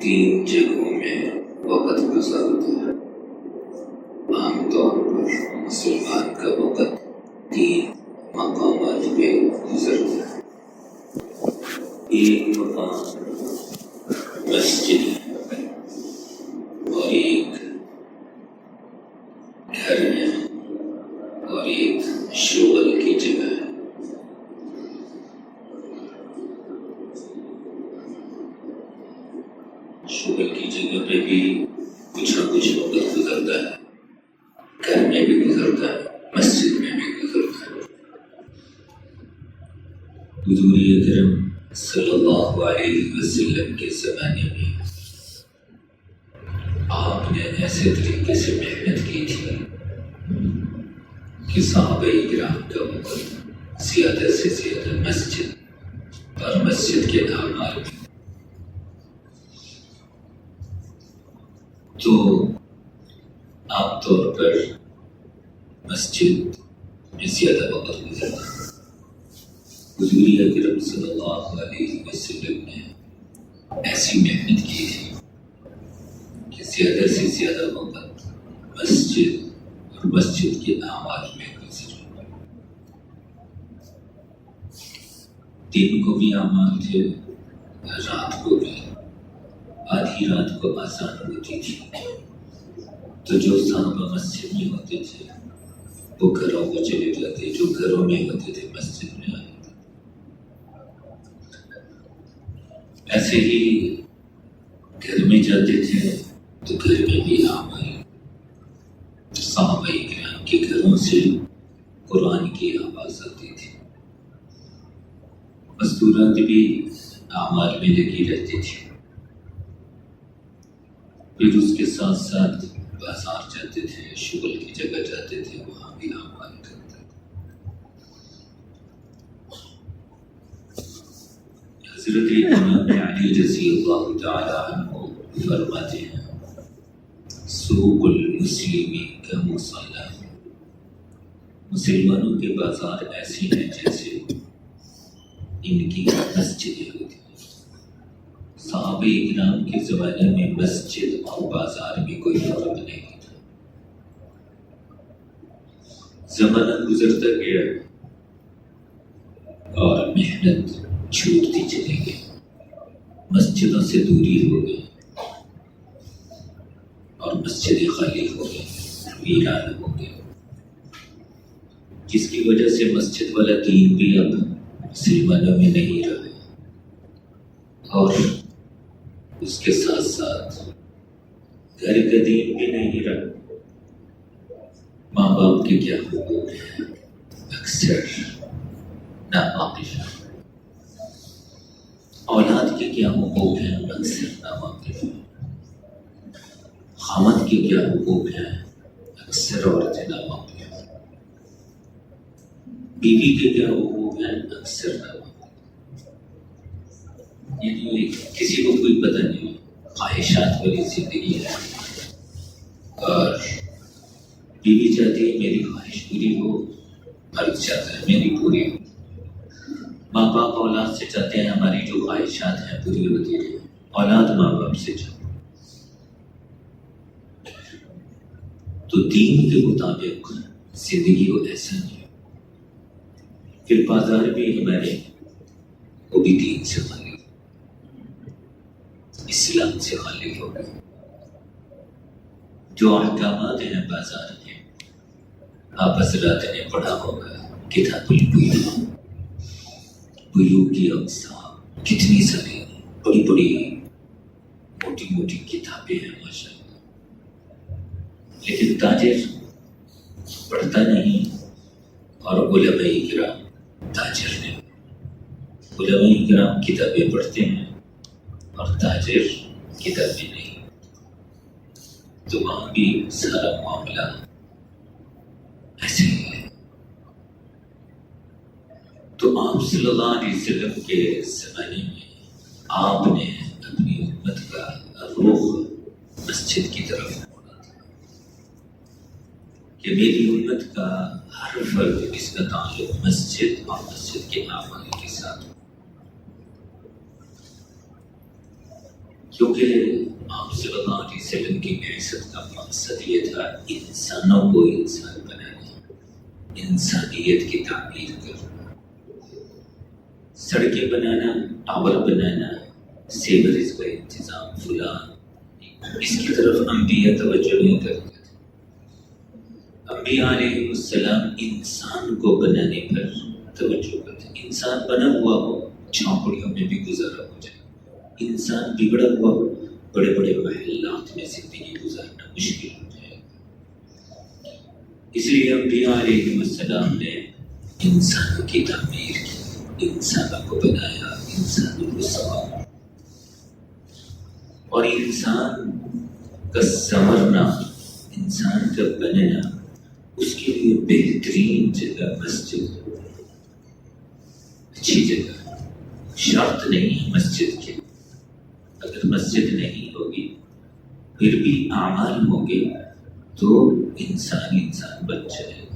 تین جگہوں میں وقت گزرتا ہے۔ عام طور پر مسلمان کا وقت تین مقامات پہ گزرتا ہے۔ ایک مقام مسجد ہے اور ایک گھر ہے اور ایک شغل کی جگہ ہے۔ شغل کی جگہ پہ بھی کچھ نہ کچھ وقت گزرتا ہے، گھر میں بھی گزرتا ہے، مسجد میں بھی گزرتا ہے۔ حضور اکرم صلی اللہ علیہ وسلم کے زمانے میں آپ نے ایسے طریقے سے محنت کی تھی کہ صحابہ کرام کا وقت زیادہ سے زیادہ مسجد اور مسجد کے اعمال میں۔ تو عام طور پر مسجد میں زیادہ وقت گزرتا ہے۔ حضور اکرم صلی اللہ علیہ وسلم نے ایسی محنت کی تھی کہ زیادہ سے زیادہ وقت مسجد اور مسجد کے اعمال میں گزرا۔ دن کو بھی اعمال تھے، رات کو بھی۔ آدھی رات کو آسان ہوتی تھی تو جو صحابہ مسجد میں ہوتے تھے وہ گھروں کو چلے جاتے، جو گھروں میں ہوتے تھے مسجد میں آئے۔ ایسے ہی گھر میں جاتے تھے تو گھر میں بھی اعمال۔ صحابہ کرام کے گھروں سے قرآن کی آواز آتی تھی، مستورات بھی اعمال میں لگی رہتی تھی۔ پھر اس کے ساتھ ساتھ بازار جاتے تھے، شغل کی جگہ جاتے تھے، وہاں بھی اعمال کرتے تھے۔ حضرت امام علی رضی اللہ تعالی عنہ فرماتے ہیں، سوق المسلم کا مصلی، مسلمانوں کے بازار ایسے ہیں جیسے ان کی مسجدیں ہوتی ہیں۔ صحابہ اکرام کے زمانے میں مسجد اور بازار میں کوئی فرق نہیں تھا۔ زمانہ گزرتا گیا اور محنت چھوٹتی چلی گئی، مسجدوں سے دوری ہو گئی اور مسجدیں خالی ہو گئی، ویران ہو گئی، جس کی وجہ سے مسجد والا دین بھی اب مسلمانوں میں نہیں رہا اور اس کے ساتھ ساتھ گھر کا دین بھی نہیں رہا۔ ماں باپ کے کیا حقوق ہیں اکثر ناواقف ہیں، اولاد کے کیا حقوق ہیں اکثر ناواقف ہیں، خامد کے کیا حقوق ہیں اکثر عورتیں ناواقف ہیں، بیوی کے کیا حقوق ہیں اکثر ناواقف۔ یعنی کسی کو کوئی پتہ نہیں، خواہشات والی زندگی ہے اور بیوی چاہتی ہے میری خواہش پوری ہو، مرد چاہتا ہے میری پوری ہو، ماں باپ اولاد سے چاہتے ہیں ہماری جو خواہشات ہیں پوری ہوتی رہے، اولاد ماں باپ سے چاہتے ہیں۔ تو دین کے مطابق زندگی کو ایسا نہیں، پھر بازار بھی ہمارے وہ بھی دین سے خالی، اسلام سے خالی ہو گئے۔ جو احکامات ہیں بازار میں، آپ حضرات نے پڑھا ہوگا کتاب البیوع، بیوع کی اقسام کتنی ساری بڑی بڑی موٹی موٹی کتابیں ہیں ماشاءاللہ، لیکن تاجر پڑھتا نہیں اور علماء کرام تاجر نہیں۔ علماء کرام کتابیں پڑھتے ہیں اور تاجر کتابیں نہیں، تو وہاں بھی سارا معاملہ ایسے ہی ہے۔ تو آپ صلی اللہ علیہ وسلم کے زمانے میں آپ نے اپنی امت کا رخ مسجد کی طرف موڑا تھا کہ میری امت کا ہر فرد اس کا تعلق مسجد اور مسجد کے اعمال کے ساتھ، کیونکہ آپ صلی اللہ علیہ وسلم کی بعثت کا مقصد یہ تھا انسانوں کو انسان بنانا، انسانیت کی تعمیر کرنا، سڑکیں بنانا، ٹاور بنانا، سیوریج کا انتظام فلان، اس کی طرف انبیاء توجہ نہیں کرتے تھے۔ انبیاء علیہ السلام انسان کو بنانے پر توجہ کرتے۔ انسان بنا ہوا ہو جھونپڑیوں میں بھی گزارا ہو جائے، انسان بگڑا ہوا ہو بڑے بڑے محلات میں زندگی گزارنا مشکل ہو جائے گا۔ اس لیے انبیاء علیہ السلام نے انسانوں کی تعمیر کی، انسانوں کو بنایا، انسانوں کو سنوارا، اور انسان کا سنورنا، انسان کا بننا، اس کے لیے بہترین جگہ مسجد، اچھی جگہ، شرط نہیں ہے مسجد کی۔ اگر مسجد نہیں ہوگی پھر بھی اعمال ہوں گے تو انسان بن جائے،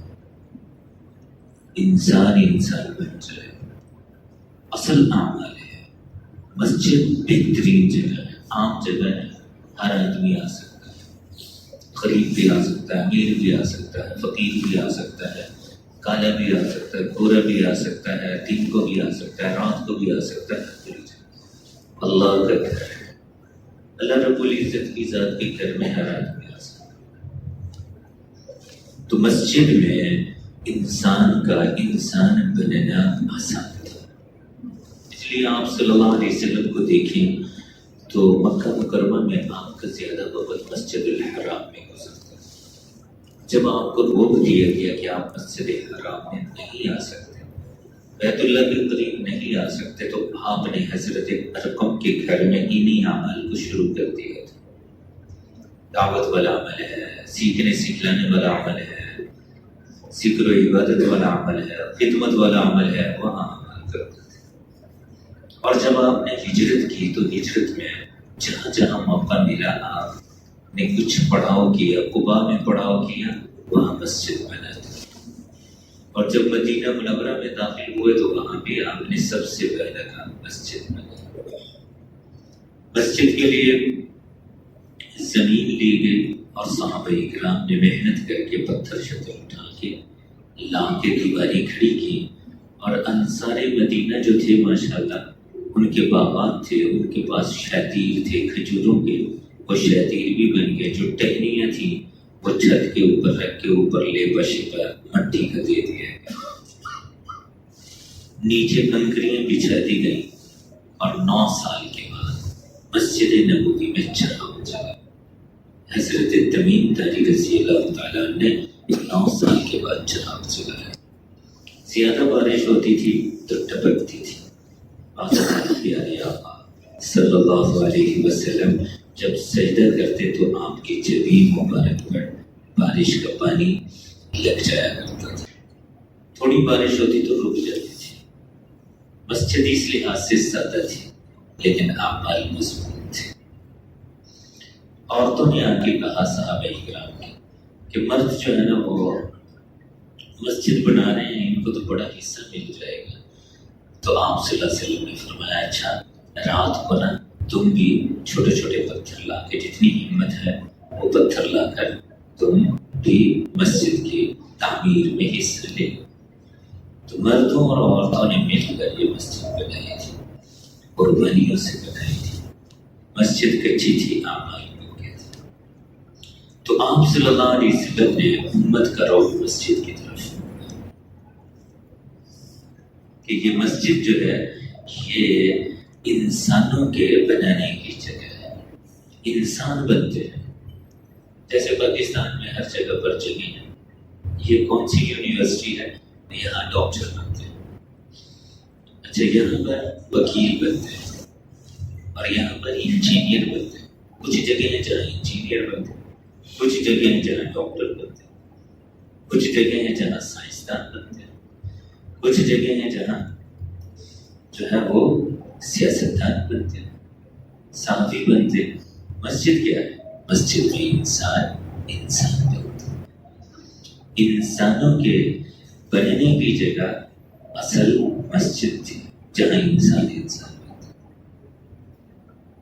انسان بن جائے۔ اصل اعمال ہے۔ مسجد بہترین جگہ ہے، عام جگہ ہے، ہر آدمی آ سکتا ہے، غریب بھی آ سکتا ہے، امیر بھی آ سکتا ہے، فقیر بھی آ سکتا ہے، کالا بھی آ سکتا ہے، گورا بھی آ سکتا ہے، دن کو بھی آ سکتا ہے، رات کو بھی آ سکتا ہے۔ اللہ کا گھر ہے، اللہ رب العزت کی ذات کے گھر میں ہر آدمی آ سکتا ہے۔ تو مسجد میں انسان کا انسان بننا آسان تھا۔ اس لیے آپ صلی اللہ علیہ وسلم کو دیکھیں تو مکہ مکرمہ میں آپ کا زیادہ وقت مسجد الحرام میں گزرتا ہے۔ جب آپ کو روک دیا گیا کہ آپ مسجد الحرام میں نہیں آ سکتے، بیت اللہ کے قریب نہیں آ سکتے، تو آپ نے حضرت ارقم کے گھر میں انہی اعمال کو شروع کر دیا تھا۔ دعوت والا عمل ہے، سیکھنے سکھلانے والا عمل ہے، ذکر و عبادت والا عمل ہے، خدمت والا عمل ہے، وہاں عمل کرتے تھے۔ اور جب آپ نے ہجرت کی تو ہجرت میں جہاں جہاں موقع ملا آپ نے کچھ پڑاؤ کیا، قباء میں پڑاؤ کیا، وہاں مسجد بنا دی۔ اور جب مدینہ منورہ میں داخل ہوئے تو وہاں بھی آپ نے سب سے پہلا کام مسجد بنائی۔ مسجد کے لیے زمین لی گئی اور صحابہ کرام نے محنت کر کے پتھر شتر اٹھا کے لا کے دیواری کھڑی کی، اور انصار مدینہ جو تھے ماشاءاللہ ان کے باغات تھے، ان کے پاس شتیر تھے کھجوروں کے، وہ شتیر بھی بن گئے۔ جو ٹہنیاں تھیں وہ چھت کے اوپر رکھ کے اوپر لیپا شپا مٹی کا دے دیا گیا، نیچے کنکریاں بچھا دی گئی، اور 9 سال کے بعد مسجد نبوی میں چراغ جلا۔ حضرت تمیم داری رضی اللہ تعالیٰ نے 9 سال کے بعد چراغ جلایا۔ زیادہ بارش ہوتی تھی تو ٹپکتی تھی۔ پیارے آقا صلی اللہ علیہ وسلم جب سجدہ کرتے تو آپ کی جبین مبارک پر بارش کا پانی لگ جایا کرتا تھا۔ تھوڑی بارش ہوتی تو رک جاتی تھی۔ مسجد اس لحاظ سے سادہ تھی لیکن اعمال مضبوط تھے۔ عورتوں نے آ کے کہا صحابہ کرام نے کہ مرد جو ہے نا وہ مسجد بنا رہے ہیں، ان کو تو بڑا حصہ مل جائے گا۔ تو آپ صلی اللہ علیہ وسلم نے فرمایا اچھا رات کو نا تم بھی چھوٹے چھوٹے پتھر لا کے، جتنی ہمت ہے وہ پتھر لا کر تم بھی مسجد کی تعمیر میں حصہ لے۔ تو مردوں اور عورتوں نے مل کر یہ مسجد بنائی تھی، قربانیوں سے بنائی تھی۔ مسجد کچی تھی، اعمال بن گئے تھے۔ تو آپ صلی اللہ علیہ وسلم نے امت کا رخ مسجد کی طرف کہ یہ مسجد جو ہے یہ انسانوں کے بنانے کی جگہ ہے، انسان بنتے ہیں۔ جیسے پاکستان میں ہر جگہ پر جگہ ہے، یہ کون سی یونیورسٹی ہے؟ یہاں ڈاکٹر بنتے ہیں، اچھا یہاں پر وکیل بنتے ہیں، اور یہاں پر انجینئر بنتے ہیں۔ کچھ جگہ ہیں جہاں انجینئر بنتے ہیں، کچھ جگہ ہیں جہاں ڈاکٹر بنتے ہیں، کچھ جگہ ہیں جہاں سائنسدان بنتے ہیں، کچھ جگہ ہیں جہاں جو ہے وہ سیاستدان بنتے ہیں، صحافی بنتے ہیں۔ مسجد کیا ہے؟ مسجد میں انسان بنتے ہیں۔ انسانوں کے بننے کی جگہ اصل مسجد تھی جہاں انسان بنتے ہیں۔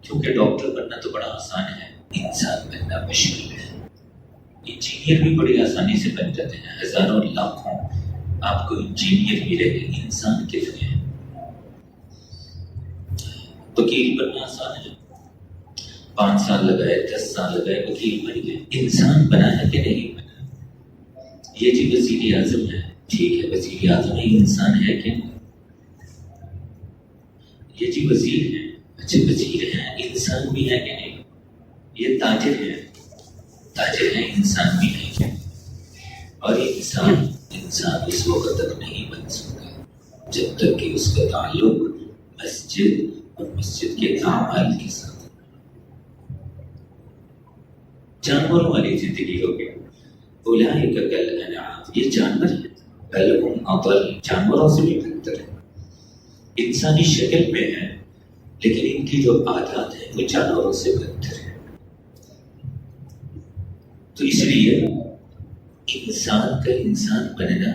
کیونکہ ڈاکٹر بننا تو بڑا آسان ہے، انسان بننا مشکل ہے۔ انجینئر بھی بڑی آسانی سے بن جاتے ہیں، ہزاروں لاکھوں آپ کو انجینئر ملے گا، انسان کتنے ہیں؟ وکیل بننا آسان ہے، 5 سال لگائے 10 سال لگائے وکیل بن گئے۔ انسان بنا ہے کہ نہیں بنا؟ یہ جی وزیر اعظم ہے، ٹھیک ہے وزیر اعظم ہے، انسان ہے کہ نہیں؟ یہ جی وزیر ہے، اچھے وزیر ہیں، انسان بھی ہے کہ نہیں؟ یہ تاجر ہے، تاجر ہیں، انسان بھی ہے کہ نہیں؟ اور انسان اس وقت تک نہیں بن سکتا جب تک کہ اس کا تعلق مسجد اور مسجد کے اعمال کے ساتھ۔ جانوروں والی زندگی ہو گئی، اولئک کالانعام، یہ جانور ہیں، بل ہم اضل، جانوروں سے بھی بہتر ہے، انسانی شکل میں ہے لیکن ان کی جو عادات ہیں وہ جانوروں سے بہتر ہے۔ تو اس لیے انسان کا انسان بننا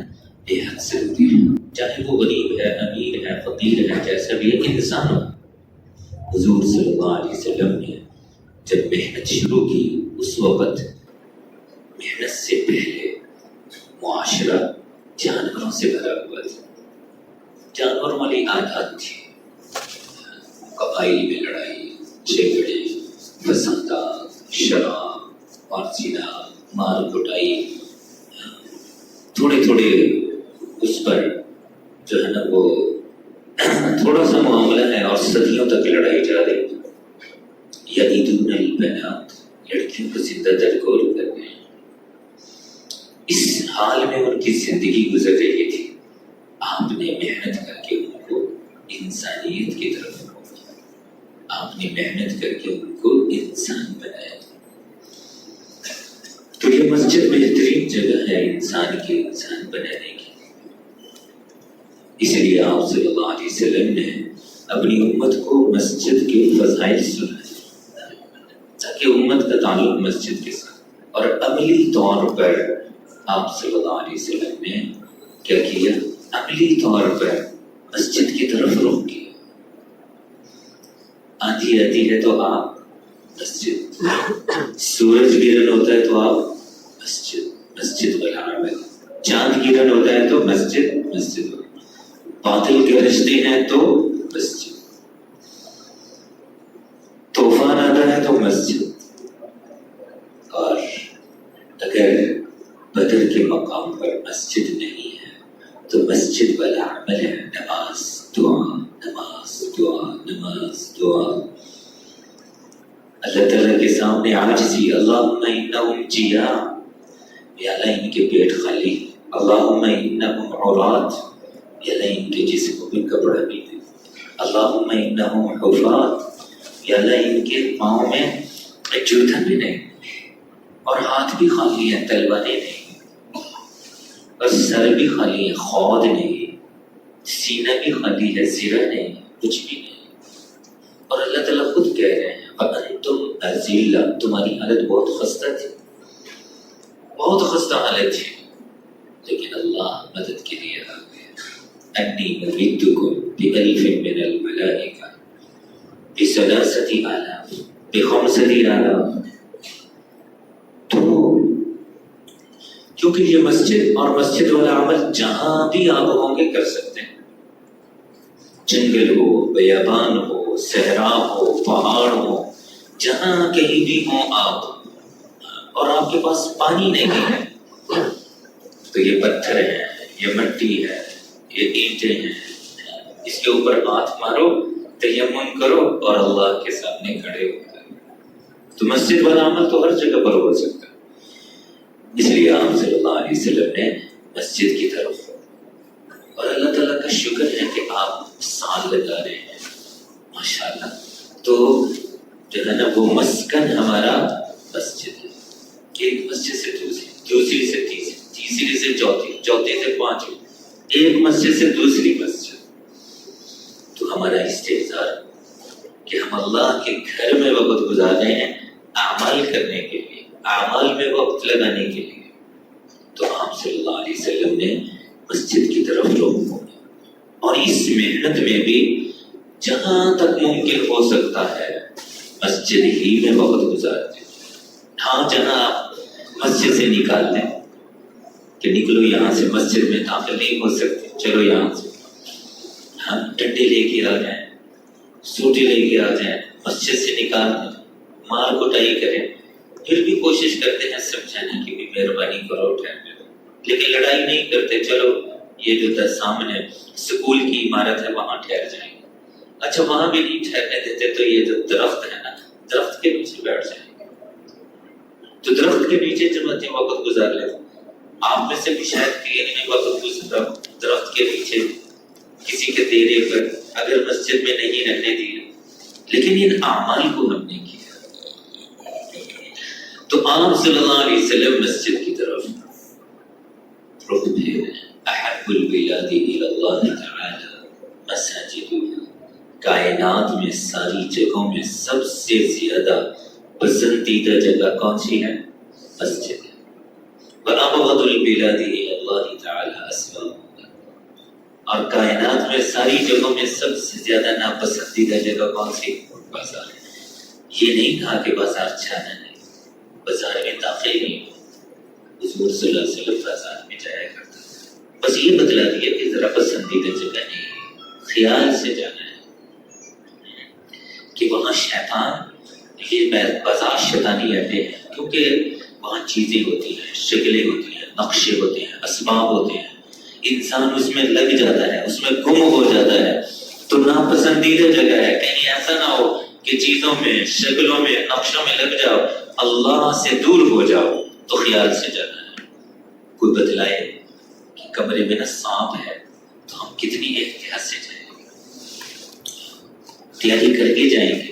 بے حد ضروری ہے، چاہے وہ غریب ہے، امیر ہے، فقیر ہے، جیسا بھی ہے، انسان ہو۔ حضور صلی اللہ علیہ وسلم نے جب محنت شروع کی اس وقت محنت سے پہلے معاشرہ جانوروں سے بھرا ہوا تھا، جانوروں والی عادات تھی، قبائل میں لڑائی جھگڑے، فسادات، شراب اور زنا، مار کٹائی، تھوڑے تھوڑے اس پر جو ہے نا وہ تھوڑا سا معاملہ ہے اور صدیوں تک لڑائی جا رہی۔ یعیدون البنات، لڑکیوں کو زندہ درگور کر رہے ہیں، اس حال میں ان کی زندگی گزر رہی تھی۔ آپ نے محنت کر کے ان کو انسانیت کی طرف آپ نے محنت کر کے ان کو انسان بنایا۔ تو یہ مسجد بہترین جگہ ہے انسان کے انسان بنانے کی۔ اس لیے آپ صلی اللہ علیہ وسلم نے اپنی امت کو مسجد کے فضائل سنائے تاکہ امت کا تعلق مسجد کے ساتھ، اور عملی طور پر آپ صلی اللہ علیہ وسلم نے کیا کیا؟ عملی طور پر مسجد کی طرف رخ کیا۔ آندھی آتی ہے تو آپ مسجد، سورج گرہن ہوتا ہے تو آپ مسجد والعمل، چاند گرہن ہوتا ہے تو مسجد، بادل گرجتے ہیں تو مسجد، طوفان آتا ہے تو مسجد۔ اور اگر بدر کے مقام پر مسجد نہیں ہے تو مسجد والعمل ہے، نماز دعا، نماز دعا، نماز دعا، اللہ تعالیٰ کے سامنے عاجزی، اللہم انہم جیاع، یا اللہ ان کے پیٹ خالی، اللہم انہم عورات، یا اللہ ان کے جسم میں کپڑا نہیں ہے، اللہم انہم حفاظ، یا اللہ ان کے پاؤں میں جوتا بھی نہیں، اور ہاتھ بھی خالی ہے، تلواریں نہیں، اور سر بھی خالی ہے، خود نہیں، سینہ بھی خالی ہے، زرہ نہیں، کچھ بھی نہیں۔ اور اللہ تعالیٰ خود کہہ رہے ہیں وَأَنْتُمْ أَذِلَّةٌ، تمہاری حالت بہت خستہ تھی، بہت خستہ حالت تھی، لیکن اللہ مدد کے لیے آ گیا۔ أَنِّي مُمِدُّكُمْ بِأَلْفٍ مِّنَ الْمَلَائِكَةِ بِثَلَاثَةِ آلَافٍ بِخَمْسَةِ آلَافٍ۔ تو کیونکہ یہ مسجد اور مسجد والا عمل جہاں بھی آپ ہوں گے کر سکتے ہیں، جنگل ہو، بیابان ہو، صحرا ہو، پہاڑ ہو، جہاں کہیں بھی ہوں آپ، اور آپ کے پاس پانی نہیں ہے تو یہ پتھر ہے، یہ مٹی ہے، یہ اینٹیں ہیں، اس کے اوپر ہاتھ مارو، تیمم کرو اور اللہ کے سامنے کھڑے ہو جائے۔ تو مسجد والا عمل تو ہر جگہ پر ہو سکتا ہے۔ اس لیے آپ صلی اللہ علیہ وسلم نے مسجد کی طرف، اور اللہ تعالیٰ کا شکر ہے کہ آپ سال لگا رہے ہیں ماشاءاللہ، تو جو ہے نا وہ مسکن ہمارا مسجد ہے، ایک مسجد سے دوسری، دوسری سے تیسری، تیسری سے چوتھی، چوتھی سے پانچویں، ایک مسجد سے دوسری مسجد۔ تو ہمارا استحضار کہ ہم اللہ کے گھر میں وقت گزار رہے ہیں اعمال کرنے کے لیے، اعمال میں وقت لگانے کے لیے۔ تو آپ صلی اللہ علیہ وسلم نے مسجد کی طرف رخ موڑا، اور اس محنت میں بھی جہاں تک ممکن ہو سکتا ہے مسجد ہی میں وقت گزارتے ہیں. ہاں جہاں آپ مسجد سے نکال دیں کہ نکلو یہاں سے، مسجد میں داخل نہیں ہو سکتے، چلو یہاں سے، ہم ڈنڈے لے کے آ جائیں، سوٹی لے کے آ جائیں، مسجد سے نکال دیں، مار کٹائی کریں، پھر بھی کوشش کرتے ہیں سمجھانے کی بھی مہربانی کرو ٹھہر، لیکن لڑائی نہیں کرتے. چلو یہ جو سامنے سکول کی عمارت ہے وہاں ٹھہر جائیں گے. اچھا وہاں بھی نہیں ٹھہرنے دیتے تو یہ جو درخت ہے نا، درخت کے نیچے بیٹھ جائیں گے. تو درخت کے نیچے جب وقت گزار لیتے. آپ میں سے بھی شاید کہ انہیں وقت گزرا درخت کے نیچے کسی کے دیرے پر، اگر مسجد میں نہیں رہنے دیا، لیکن ان اعمال کو ہم نے کیا. تو آپ صلی اللہ علیہ وسلم مسجد کی طرف رخ پھیرے. احب البلاد الی اللہ تعالی مساجد، کائنات میں ساری جگہوں میں سب سے زیادہ پسندیدہ جگہ کون سی ہے؟ مسجد ہے. وَأَبْغَضُ الْبِلَادِ إِلَى اللَّهِ تَعَالَى أَسْوَاقُهَا، اور کائنات میں ساری جگہوں میں سب سے زیادہ ناپسندیدہ جگہ کون سی؟ بازار ہے. یہ نہیں کہا کہ بازار جانا نہیں، بازار میں داخل نہیں. حضور صلی اللہ علیہ وسلم بازار میں جایا کرتا تھا، بس یہ بتلا دیا کہ ذرا پسندیدہ جگہ نہیں ہے، خیال سے جانا ہے کہ وہاں شیطان، یہ بازار شیطانی اڈے ہیں، کیونکہ وہاں چیزیں ہوتی ہیں، شکلیں ہوتی ہیں، نقشے ہوتے ہیں، اسباب ہوتے ہیں. انسان اس میں لگ جاتا ہے، اس میں گم ہو جاتا ہے. تو ناپسندیدہ جگہ ہے. کہیں ایسا نہ ہو کہ چیزوں میں، شکلوں میں، نقشوں میں لگ جاؤ، اللہ سے دور ہو جاؤ. تو خیال سے جانا ہے. کوئی بتلائے کہ کمرے میں نا سانپ ہے تو ہم کتنی احتیاط سے جائیں گے، تیاری کر کے جائیں گے،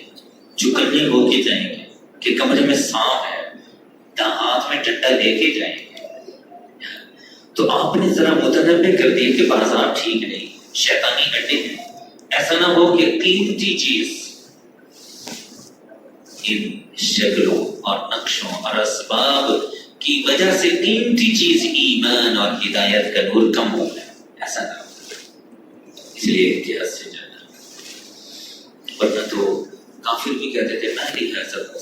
چکنے ہو کے جائیں گے کہ کمرے میں سانپ ہے، ہاتھ میں ڈنڈا لے کے جائیں گے. تو آپ نے ذرا متنبع کر دیا کہ بازار ٹھیک نہیں، شیطانی اڈے ہیں. ایسا نہ ہو کہ قیمتی چیز ان شکلوں اور نقشوں اور اسباب کی وجہ سے قیمتی چیز ایمان اور ہدایت کا نور کم ہو جائے. ایسا نہ ہو، اس لیے احتیاط سے جانا. ورنہ تو کافر بھی کہتے تھے میں نہیں کھا سکتا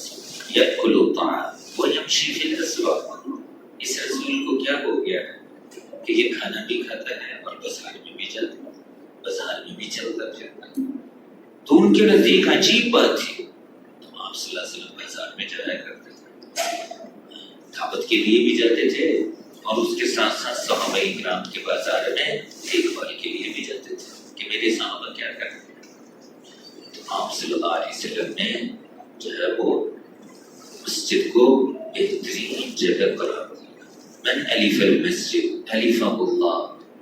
یأکل الطعام وَيَمْشِي فِي الْأَسْوَاقِ، اس رسول کو کیا ہو گیا کہ یہ کھانا بھی کھاتا ہے اور بازار میں بھی جاتا ہے، بازار میں بھی چلتا پھرتا ہے. تو ان کے نزدیک عجیب بات تھی. تو آپ صلی اللہ علیہ وسلم بازار میں جایا کرتے تھے، دعوت کے لیے بھی جاتے تھے، اور اس کے ساتھ ساتھ صحابہ کرام کے بازار میں دیکھ بھال کے لیے بھی جاتے تھے کہ میرے صحابہ کیا کرتے ہیں. تو آپ صلی اللہ علیہ وسلم نے جو ہے وہ مسجد کو بہترین جگہ قرار دیا. من الف المسجد الف اللہ،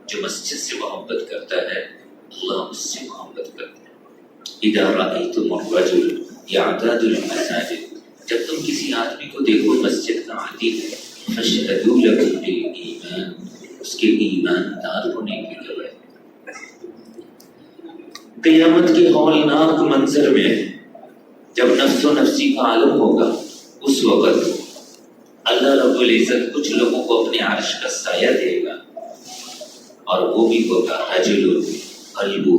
جو مسجد سے محبت کرتا ہے اللہ اس سے محبت کرتا ہے. اذا رأيتم الرجل يعتاد المساجد، جب تم کسی آدمی کو دیکھو مسجد کا عادی ہے، فاشهدوا له بالایمان، اس کے ایماندار ہونے کی گواہی. قیامت کے ہولناک منظر میں جب نفس و نفسی کا عالم ہوگا، اس وقت اللہ رب العزت کچھ لوگوں کو اپنے عرش کا سایہ دے گا، اور وہ بھی ہوگا رجل قلبہ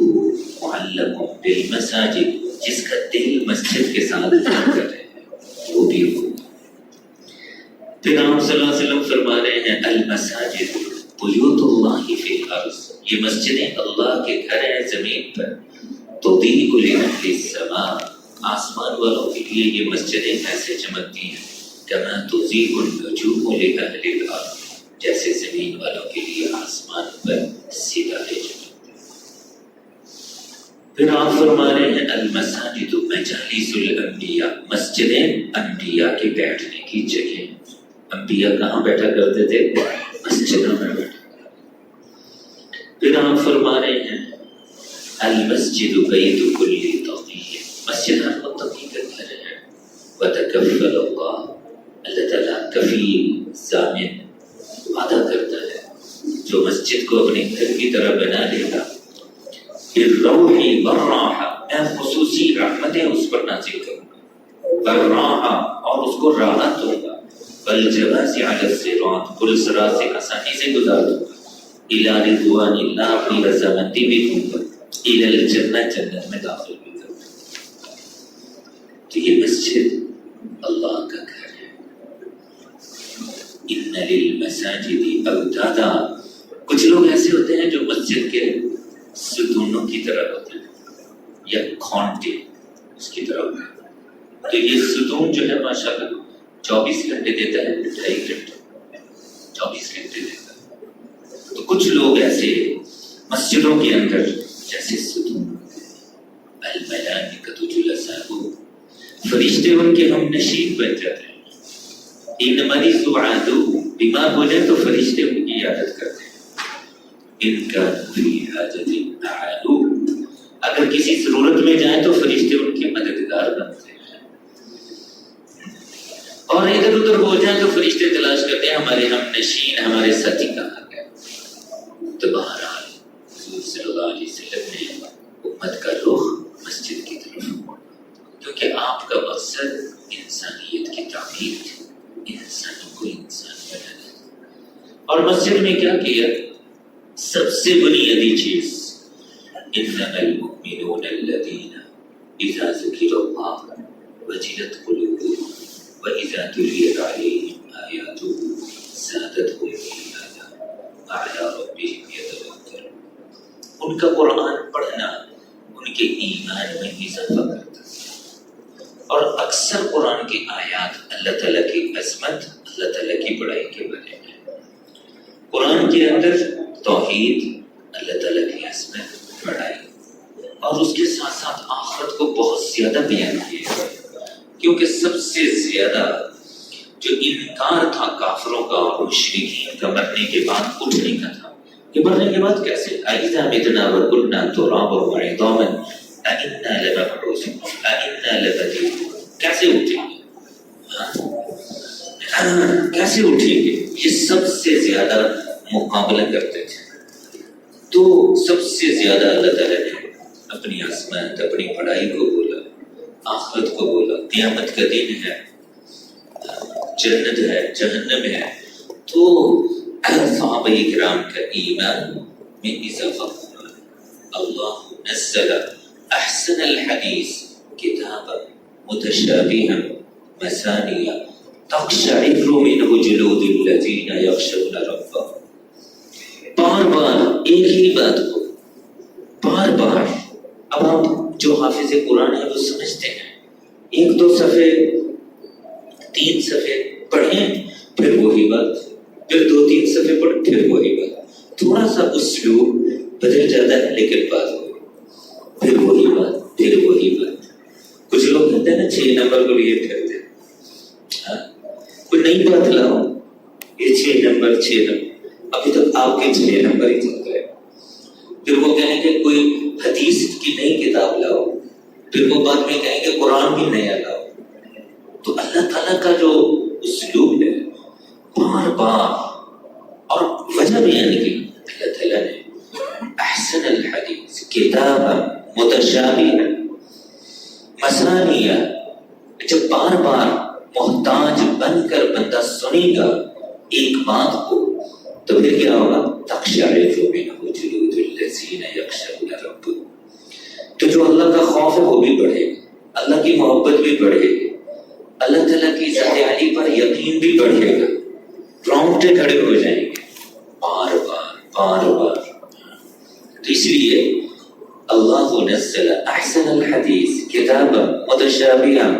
معلق بالمساجد، جس کا دل مسجد کے ساتھ کام کر رہے ہیں، وہ بھی ہوگا. پھر آپ صلی اللہ علیہ وسلم فرما رہے ہیں المساجد بیوت اللہ فی الارض، یہ مسجدیں اللہ کے گھر ہیں زمین پر. تضیء لأہل السماء، آسمان والوں کے لیے یہ مسجدیں ایسے چمکتی ہیں کما تضیء النجوم لأہل الارض، جیسے زمین والوں کے لیے آسمان پر ستارے چمکتے ہیں. پھر آپ فرما رہے ہیں المساجد مجالس الانبیاء، مسجدیں انبیاء کے بیٹھنے کی جگہ. انبیاء کہاں بیٹھا کرتے تھے؟ مسجدوں میں بیٹھا. پھر آپ فرما رہے ہیں المسجد بیت کل تقی، مسجد ہر متقی کا گھر ہے. وتکفل اللہ، اللہ تعالیٰ کفیل ضامن وعدہ کرتا ہے جو مسجد کو اپنے گھر کی طرح بنا لے گا. بالروح والراحہ، میں خصوصی رحمتیں اس پر نازل کروں گا. والراحہ، اور اس کو راحت دوں گا. والجواز علی الصراط، پل صراط سے آسانی سے گزار دوں گا. الی رضوان اللہ، اپنی رضامندی بھی دوں گا. الی الجنہ، جنت میں داخل بھی کروں گا. تو یہ مسجد اللہ کا گھر ہے. ان للمساجد اوتادا. کچھ لوگ ایسے ہوتے ہیں جو مسجد کے ستونوں کی طرح ہوتے ہیں یا کھونٹے اس کی طرح ہوتے ہیں. تو یہ ستون جو ہے ماشاءاللہ 24 گھنٹے دیتا ہے، 2.5 گھنٹے 24 گھنٹے دیتا ہے. تو کچھ لوگ ایسے مسجدوں کے اندر جیسے ستون، الملائکۃ جلساء، فرشتے ان کے ہم نشین بن جاتے ہیں. ان مریض عادو، بیمار ہو جائے تو فرشتے ان کی عیادت کرتے ہیں. ان کا فی حاجت اعانو، اگر کسی ضرورت میں جائیں تو فرشتے ان کے مددگار بنتے ہیں. اور ادھر ادھر ہو جائیں تو فرشتے تلاش کرتے ہیں ہمارے ہم نشین، ہمارے ساتھی کہاں گئے. تو بہرحال حضور صلی اللہ علیہ وسلم نے امت کا رخ مسجد کی طرف، کیونکہ آپ کا مقصد انسانیت کی تعمیر تھی، انسانوں کو انسان بنانا. اور مسجد میں کیا کیا؟ سب سے بنیادی چیز انما المؤمنون الذین اذا ذکر اللہ وجلت قلوبهم واذا تلیت علیہم آیاتہ زادتهم ایمانا وعلی ربهم یتوکلون. ان کا قرآن پڑھنا ان کے ایمان میں اضافہ کرتا ہے. اور اکثر قرآن کی آیات اللہ تعالیٰ کی عظمت، اللہ تعالیٰ کی بڑائی کے بارے میں. قرآن کے اندر توحید، اللہ تعالیٰ کی عظمت، بڑائی، اور اس کے ساتھ ساتھ آخرت کو بہت زیادہ بیان کیا ہے. کیونکہ سب سے زیادہ جو انکار تھا کافروں کا اور مشرکین کا مرنے کے بعد اٹھنے کا تھا، کہ مرنے کے بعد کیسے اَإِذَا مِتْنَا وَكُنَّا تُرَابًا وَعِظَامًا أَإِنَّا لَمَبْعُوثُونَ أَإِنَّا لَمَدِينُونَ. کیسے اٹھیں گے؟ کیسے اٹھیں گے؟ یہ سب سے زیادہ مقابلہ کرتے تھے. تو سب سے زیادہ اللہ تعالیٰ نے اپنی عظمت، اپنی بڑائی کو بولا، آخرت کو بولا، قیامت کا دن ہے، جنت ہے، جہنم ہے. تو صحابہ کرام کا ایمان میں اضافہ ہوا. اللہ نزل احسن الحدیث کتابا متشابہا مثانیہ تقشعر منہ جلود الذین یخشون ربهم. بار بار ایک ہی بات کو بار بار. اب آپ جو حافظ قرآن ہے وہ سمجھتے ہیں، 1-2 صفحے 3 صفحے پڑھیں پھر وہی بات، پھر 2-3 صفحے پڑھیں پھر وہی بات. تھوڑا سا اسلوب بدل جاتا ہے لیکن بات ہوئی، پھر وہی بات، پھر وہی بات. کچھ لوگ کہتے ہیں نا 6 نمبر کو یہ کرتے ہیں، کوئی نئی بات لاؤ، یہ 6 نمبر ابھی تک آپ کے 6 نمبر ہی چل رہے. پھر وہ کہیں گے کوئی حدیث کی نئی کتاب لاؤ، پھر وہ بعد میں کہیں گے قرآن بھی نیا لاؤ. تو اللہ تعالیٰ کا جو اسلوب ہے بار بار، اور وجہ بیان کی اللہ تعالیٰ نے احسن الحدیث کتابا متشابہا مثانیہ. جب بار بار محتاج بن کر بندہ سنے گا ایک بات کو تو پھر کیا ہوگا؟ تقشعر منہ جلود الذین یخشون ربهم. تو جو اللہ کا خوف ہے وہ بھی بڑھے گا، اللہ کی محبت بھی بڑھے گی، اللہ تعالیٰ کی ذات علی پر یقین بھی بڑھے گا، رونگٹے کھڑے ہو جائیں گے بار بار بار بار. تو اس لیے اللہ نزل احسن الحدیث کتابا متشابہا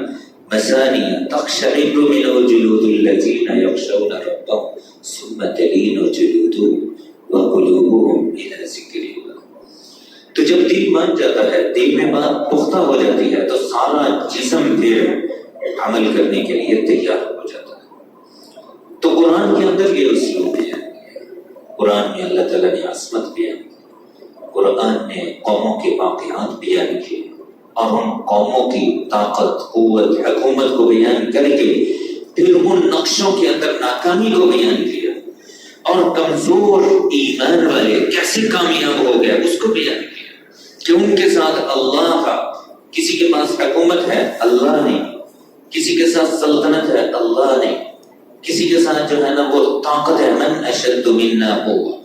مثانیہ تقشعر منہ جلود الذین یخشون ربهم ثم تلین جلودهم وقلوبهم الی ذکر اللہ. تو جب دل مان جاتا ہے، دل میں بات پختہ ہو جاتی ہے، تو سارا جسم پھر عمل کرنے کے لیے تیار ہو جاتا ہے. تو قرآن کے اندر یہ اسلوب ہے. قرآن میں اللہ تعالیٰ نے عظمت بیان کی، قرآن نے قوموں کے واقعات بیان کیے، اور ان قوموں کی طاقت، قوت، حکومت کو بیان کر کے پھر ان نقشوں کے اندر ناکامی کو بیان کیا، اور کمزور ایمان والے کیسے کامیاب ہو گئے اس کو بیان کیا. کہ ان کے ساتھ اللہ کا، کسی کے پاس حکومت ہے اللہ نے، کسی کے ساتھ سلطنت ہے اللہ نے، کسی کے ساتھ جو ہے نا وہ طاقت ہے، من اشد منا قوة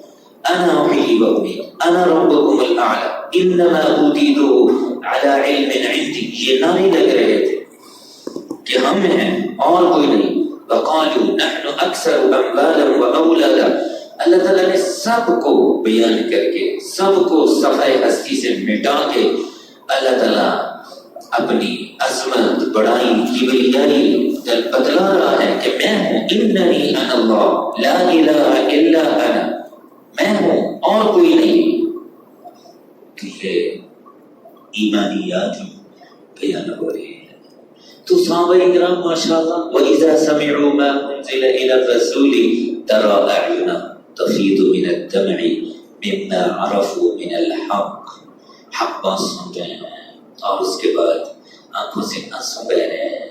انا احیی و امیت انا ربکم الاعلی انما اوتیتہ علی علم عندی. یہ نعرے لگ رہے تھے کہ ہم ہیں اور کوئی نہیں. وقالوا نحن اکثر اموالا واولادا. اللہ تعالیٰ نے سب کو بیان کر کے سب کو صفحہ ہستی سے مٹا کے اللہ تعالیٰ اپنی عظمت بڑائی کبریائی بتلا رہا ہے کہ میں ہوں. اننی انا اللہ لا الہ الا انا. میں ہوں اور کوئی نہیں. یہ ایمانیات بیان ہو رہی ہے. تو صحابہ اکرام ماشاءاللہ وَإِذَا سَمِعُوا مَا أُنزِلَ إِلَى الرَّسُولِ تَرَىٰ أَعْيُنَهُمْ تَفِيضُ مِنَ الدَّمْعِ مِمَّا عَرَفُوا مِنَ الْحَقِّ. حق بات سن رہے ہیں اور اس کے بعد آنکھوں سے آنسو بہ رہے ہیں.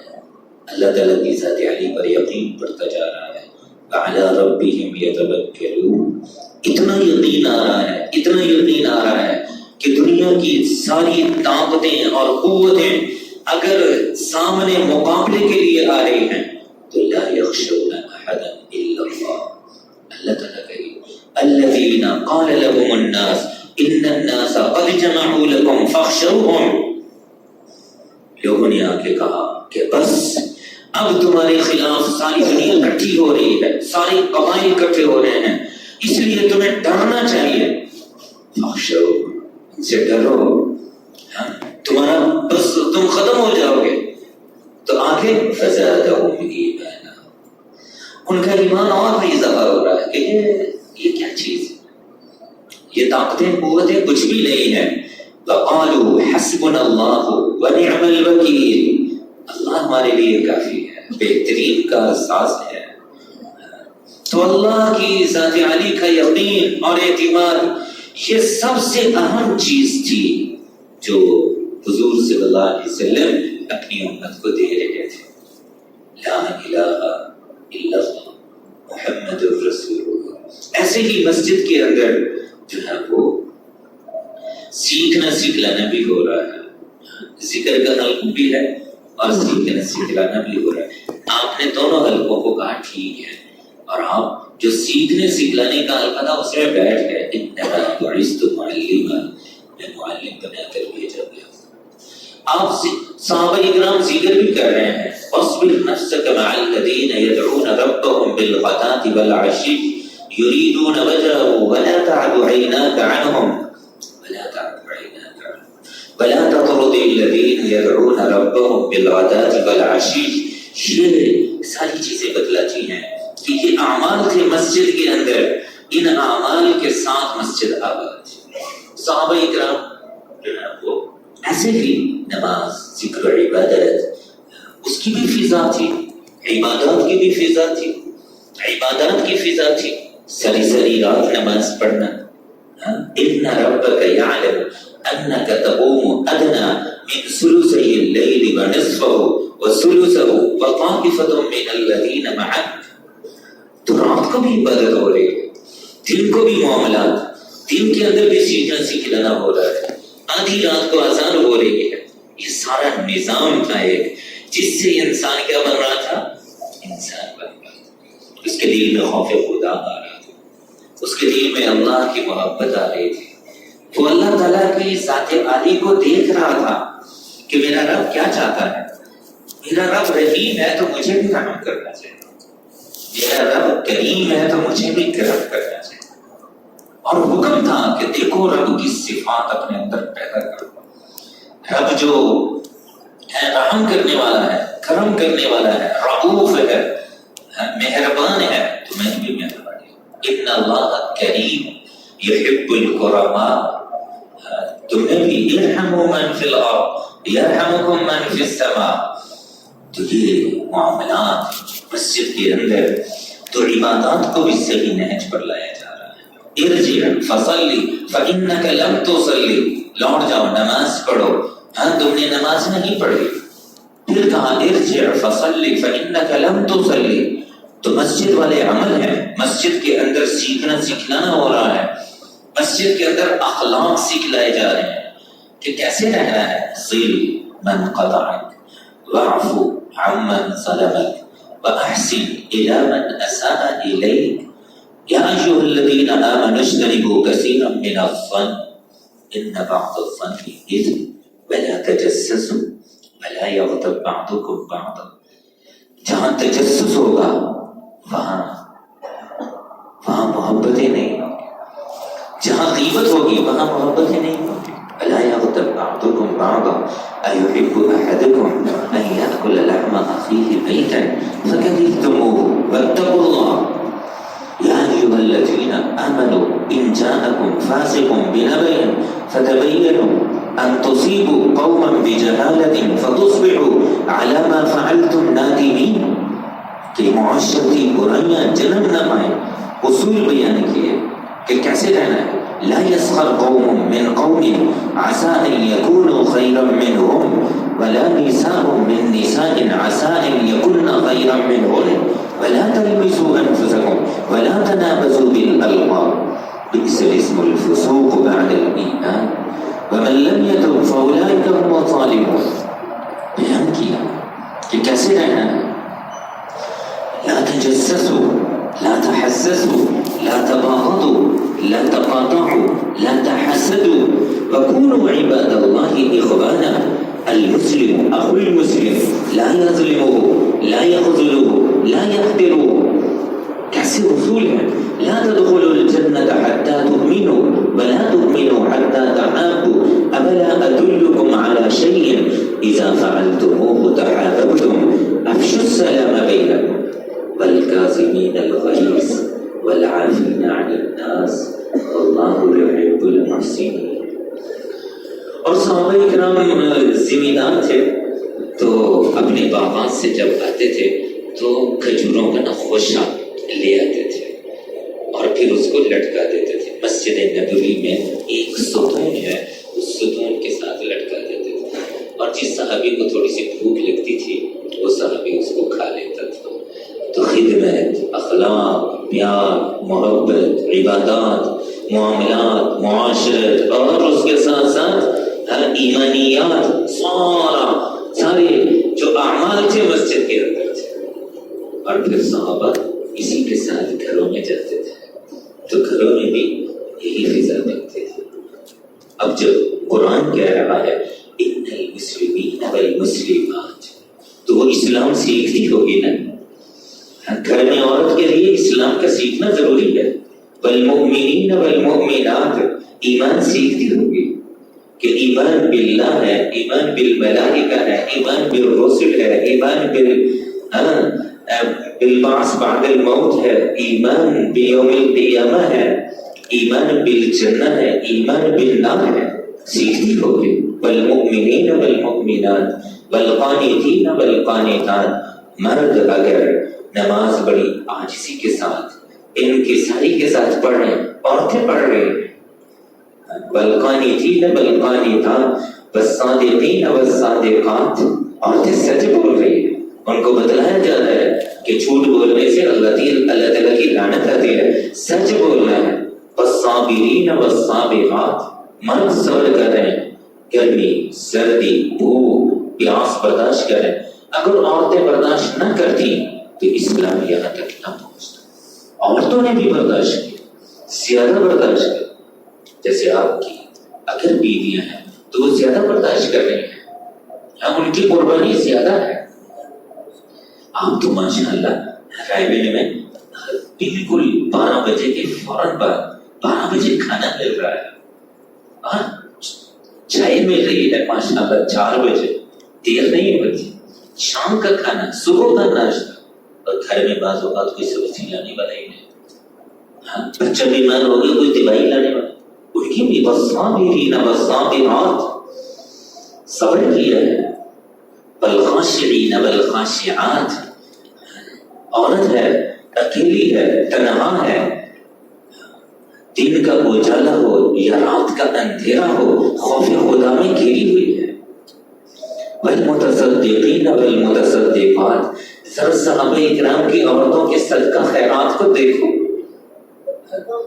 اللہ تعالیٰ کی ذات علی پر یقین بڑھتا جا رہا ہے. وَعَلَىٰ رَبِّهِمْ يَتَوَكَّلُونَ. اتنا یقین آ رہا ہے, اتنا یقین آ رہا ہے کہ دنیا کی ساری طاقتیں اور قوتیں اگر سامنے مقابلے کے لیے آ رہی ہیں تو لا یخشون احدا الا اللہ. اللہ تعالیٰ کہے الذین قال لهم الناس ان الناس قد جمعوا لكم فاخشوهم. لوگوں نے آ کے کہا کہ بس اب تمہارے خلاف ساری دنیا اکٹھی ہو رہی ہے, سارے قبائل اکٹھے ہو رہے ہیں, اس لیے تمہیں ڈرنا چاہیے. فاخشوهم, ان سے ڈرو, تمہارا بس تم ختم ہو جاؤ گے. تو آگے فزادہم ایمانا, ان کا ایمان اور بھی اضافہ ہو رہا ہے کہ یہ کیا چیز ہے, یہ طاقتیں قوتیں کچھ بھی نہیں ہیں. وقالوا حسبنا اللہ ونعم الوکیل. اللہ ہمارے لیے کافی ہے, بہترین کا ساز ہے. تو اللہ کی ذات علی کا یقین اور اعتماد یہ سب سے اہم چیز تھی جو حضور صلی اللہ علیہ وسلم اپنی امت کو دے رہے تھے. لا الہ الا اللہ محمد الرسول اللہ. ایسے ہی مسجد کے اندر جو ہے وہ سیکھنا سکھلانا بھی ہو رہا ہے, ذکر کا حلقہ بھی ہے اور سیکھنا سکھلانا بھی ہو رہا ہے. آپ نے دونوں حلقوں کو کہا ٹھیک ہے, اور آپ جو سیکھنے سکھلانے کا حلقہ تھا اس میں بیٹھ گئے. انما بعثت معلما, میں معلم بنا کر بھیجا گیا. آپ صحابہ اکرام ذکر بھی کر رہے ہیں واصبر نفسك مع الذين يدعون ربهم بالغداة والعشي يريدون وجهه ولا تعد عيناك عنهم ولا تطرد الذين يدعون ربهم بالغداة والعشي. یہ ساری چیزیں بتلاتی ہیں کہ یہ اعمال تھے مسجد کے اندر, ان اعمال کے ساتھ مسجد آباد تھی. صحابہ اکرام جو ہے وہ ایسے ہی نماز ذکر و عبادت اس کی بھی فضا تھی, عبادات کی بھی فضا تھی, عبادات کی فضا تھی. سری رات نماز پڑھنا. ان ربک یعلم انک تقوم ادنی من ثلثی اللیل ونصفه وثلثه وطائفة من الذین معک. تو رات کو بھی عبادت ہو رہی ہے, دن کو بھی معاملات, دن کے اندر بھی سیکھنا سکھلانا ہو رہا ہے, آدھی رات کو اذان ہو رہی ہے. یہ سارا نظام تھا ایک جس سے انسان کیا بن رہا تھا, انسان بن رہا تھا. اس کے دل میں خوف خدا آ رہا تھا, اس کے دل میں اللہ کی محبت آ رہی تھی. وہ اللہ تعالیٰ کی ذات عالی کو دیکھ رہا تھا کہ میرا رب کیا چاہتا ہے. میرا رب رحیم ہے تو مجھے بھی رحم کرنا چاہیے, میرا رب کریم ہے تو مجھے بھی کرم کرنا چاہیے. اور حکم تھا کہ دیکھو رب کی صفات اپنے اندر پیدا کرو. رب جو ہے رحم کرنے والا ہے, کرم کرنے والا ہے, رؤوف ہے, مہربان ہے, تو میں بھی مہربان ہوں. ان اللہ کریم یحب الکرماء. تمہیں بھی ارحموا من فی الارض یرحمکم من فی السماء. تو یہ معاملات مسجد کے اندر تو عبادات کو بھی صحیح نہج پر لایا جا رہا ہے. ارجع فصلی فانک لم تصلی. لوٹ جاؤ, نماز پڑھو. ہاں تم نے نماز نہیں پڑھی. پھر کہا ارجع فصلی فانک لم تصلی. تو مسجد والے عمل ہیں, مسجد کے اندر سیکھنا سکھلانا ہو رہا ہے, مسجد کے اندر اخلاق سکھلائے جا رہے ہیں کہ کیسے رہنا ہے. صل من قطعک واعفو عمن ظلمک واحسن الی من اساء الیک. یا ایھا الذین آمنوا اجتنبوا کثیرا من الظن ان بعض الظن اثم ولا تجسسوا ولا یغتب بعضکم بعضا جہاں تجسس ہوگا وہاں محبتیں نہیں، جہاں غیبت ہوگی وہاں محبتیں نہیں ہوگی۔ الا یغتب بعضکم بعضا ایحب احدکم ان یاکل لحم اخیہ میتا فکرہتموہ واتقوا اللہ یا ایھا الذین آمنوا ان جاءکم فاسق بنبأ فتبینوا ان تصیبوا قوما بجہالۃ فتصبحوا علی ما فعلتم نادمین، کہ معاشرتی برائیاں جنم نہ پائیں۔ اصول بیان کیے کہ کیسے رہنا ہے۔ لا يسخر قوم من قوم عسى ان يكونوا خيرا منهم ولا نساء من نساء عسى ان يكن خيرا منهن ولا تلمزوا انفسكم ولا تنابزوا بالالقاب بئس الاسم الفسوق بعد الايمان ومن لم يتب فاولئك هم الظالمون۔ بیان کیا کہ کیسے رہنا ہے۔ لا تجسسوا لا تحسسوا لا تباغضوا لا تقاطعوا لا تحسدوا وكونوا عباد الله إخوانا، المسلم أخو المسلم لا يظلمه لا يخذله لا يخذله۔ کیسے اصول ہے؟ لا تدخلوا الجنة حتى تؤمنوا ولا تؤمنوا حتى تحابوا أفلا أدلكم على شيء إذا فعلتموه تحاببتم أفشوا السلام بينكم والكاظمين الغيظ والعافين عن الناس والله يحب المحسنين۔ اور صحابہ اکرام زمیندار تھے تو اپنے باغات سے جب آتے تھے تو کھجوروں کا نخوشہ لے آتے تھے اور پھر اس کو لٹکا دیتے تھے۔ مسجد نبوی میں ایک ستون ہے، اس ستون کے ساتھ لٹکا دیتے تھے، اور جس صحابی کو تھوڑی سی بھوک لگتی تھی وہ صحابی اس کو کھا لیتا تھا۔ تو خدمت، اخلاق، پیار، محبت، عبادات، معاملات، معاشرت اور اس کے ساتھ ساتھ ایمانیات، سارے جو اعمال تھے مسجد کے اندر تھے۔ اور پھر صحابہ اسی کے ساتھ گھروں میں جاتے تھے تو گھروں میں بھی یہی فضا بنتے تھے۔ اب جب قرآن کہہ رہا ہے ان المسلمین والمسلمات، تو وہ اسلام سیکھتی ہوگی نا۔ گھر میں عورت کے لیے اسلام کا سیکھنا ضروری ہے۔ والمؤمنین والمؤمنات، ایمان سیکھتی ہوگی کہ ایمان باللہ ہے، ایمان بالملائکہ ہے، ایمان بالرسل ہے، ایمان بالبعث بعد الموت ہے، ایمان بیوم القیامہ ہے، ایمان بالجنہ ہے، ایمان بالنار ہے، سیکھتی ہوگی۔ والمؤمنین والمؤمنات والقانتین والقانتات، مرد اگر نماز بڑی عاجزی کے ساتھ انکساری کے ساتھ پڑھ رہے ہیں، عورتیں پڑھ رہی ہیں۔ والقانتین والقانتات والصادقین والصادقات، عورتیں سچ بول رہی ہیں، ان کو بتلایا جا رہا ہے کہ جھوٹ بولنے سے اللہ تعالیٰ کی لعنت آتی ہے، سچ بولنا ہے۔ والصابرین والصابرات، مرد صبر کر رہے ہیں، گرمی، سردی، بھوک، پیاس برداشت کریں۔ اگر عورتیں برداشت نہ کرتی تو اسلام یہاں تک نہ پہنچتا۔ عورتوں نے بھی برداشت کیا، زیادہ برداشت کیا۔ جیسے آپ کی اگر بیویاں ہیں تو وہ زیادہ برداشت کر رہی ہیں، ان کی قربانی زیادہ ہے۔ آپ تو ماشاءاللہ رائے میں بالکل 12 بجے کے فوراً بعد 12 بجے کھانا مل رہا ہے، چائے مل رہی ہے ماشاءاللہ 4 بجے، دیر نہیں ہوتی، شام کا کھانا، صبح کا ناشتہ، اور گھر میں بعض اوقات کوئی سبزی لانے والا ہی نہیں، بچہ بیمار ہو گیا کوئی دوائی لانے والا، ان کی بھی والصابرین والصابرات، صبر کیا ہے۔ والخاشعین والخاشعات، عورت ہے، اکیلی ہے، تنہا ہے، دن کا اجالا ہو یا رات کا اندھیرا ہو، خوف خدا میں گھری ہوئی ہے۔ والمتصدقین والمتصدقات، سر صحابہ اکرام کی عورتوں کے صدقہ خیرات کو دیکھو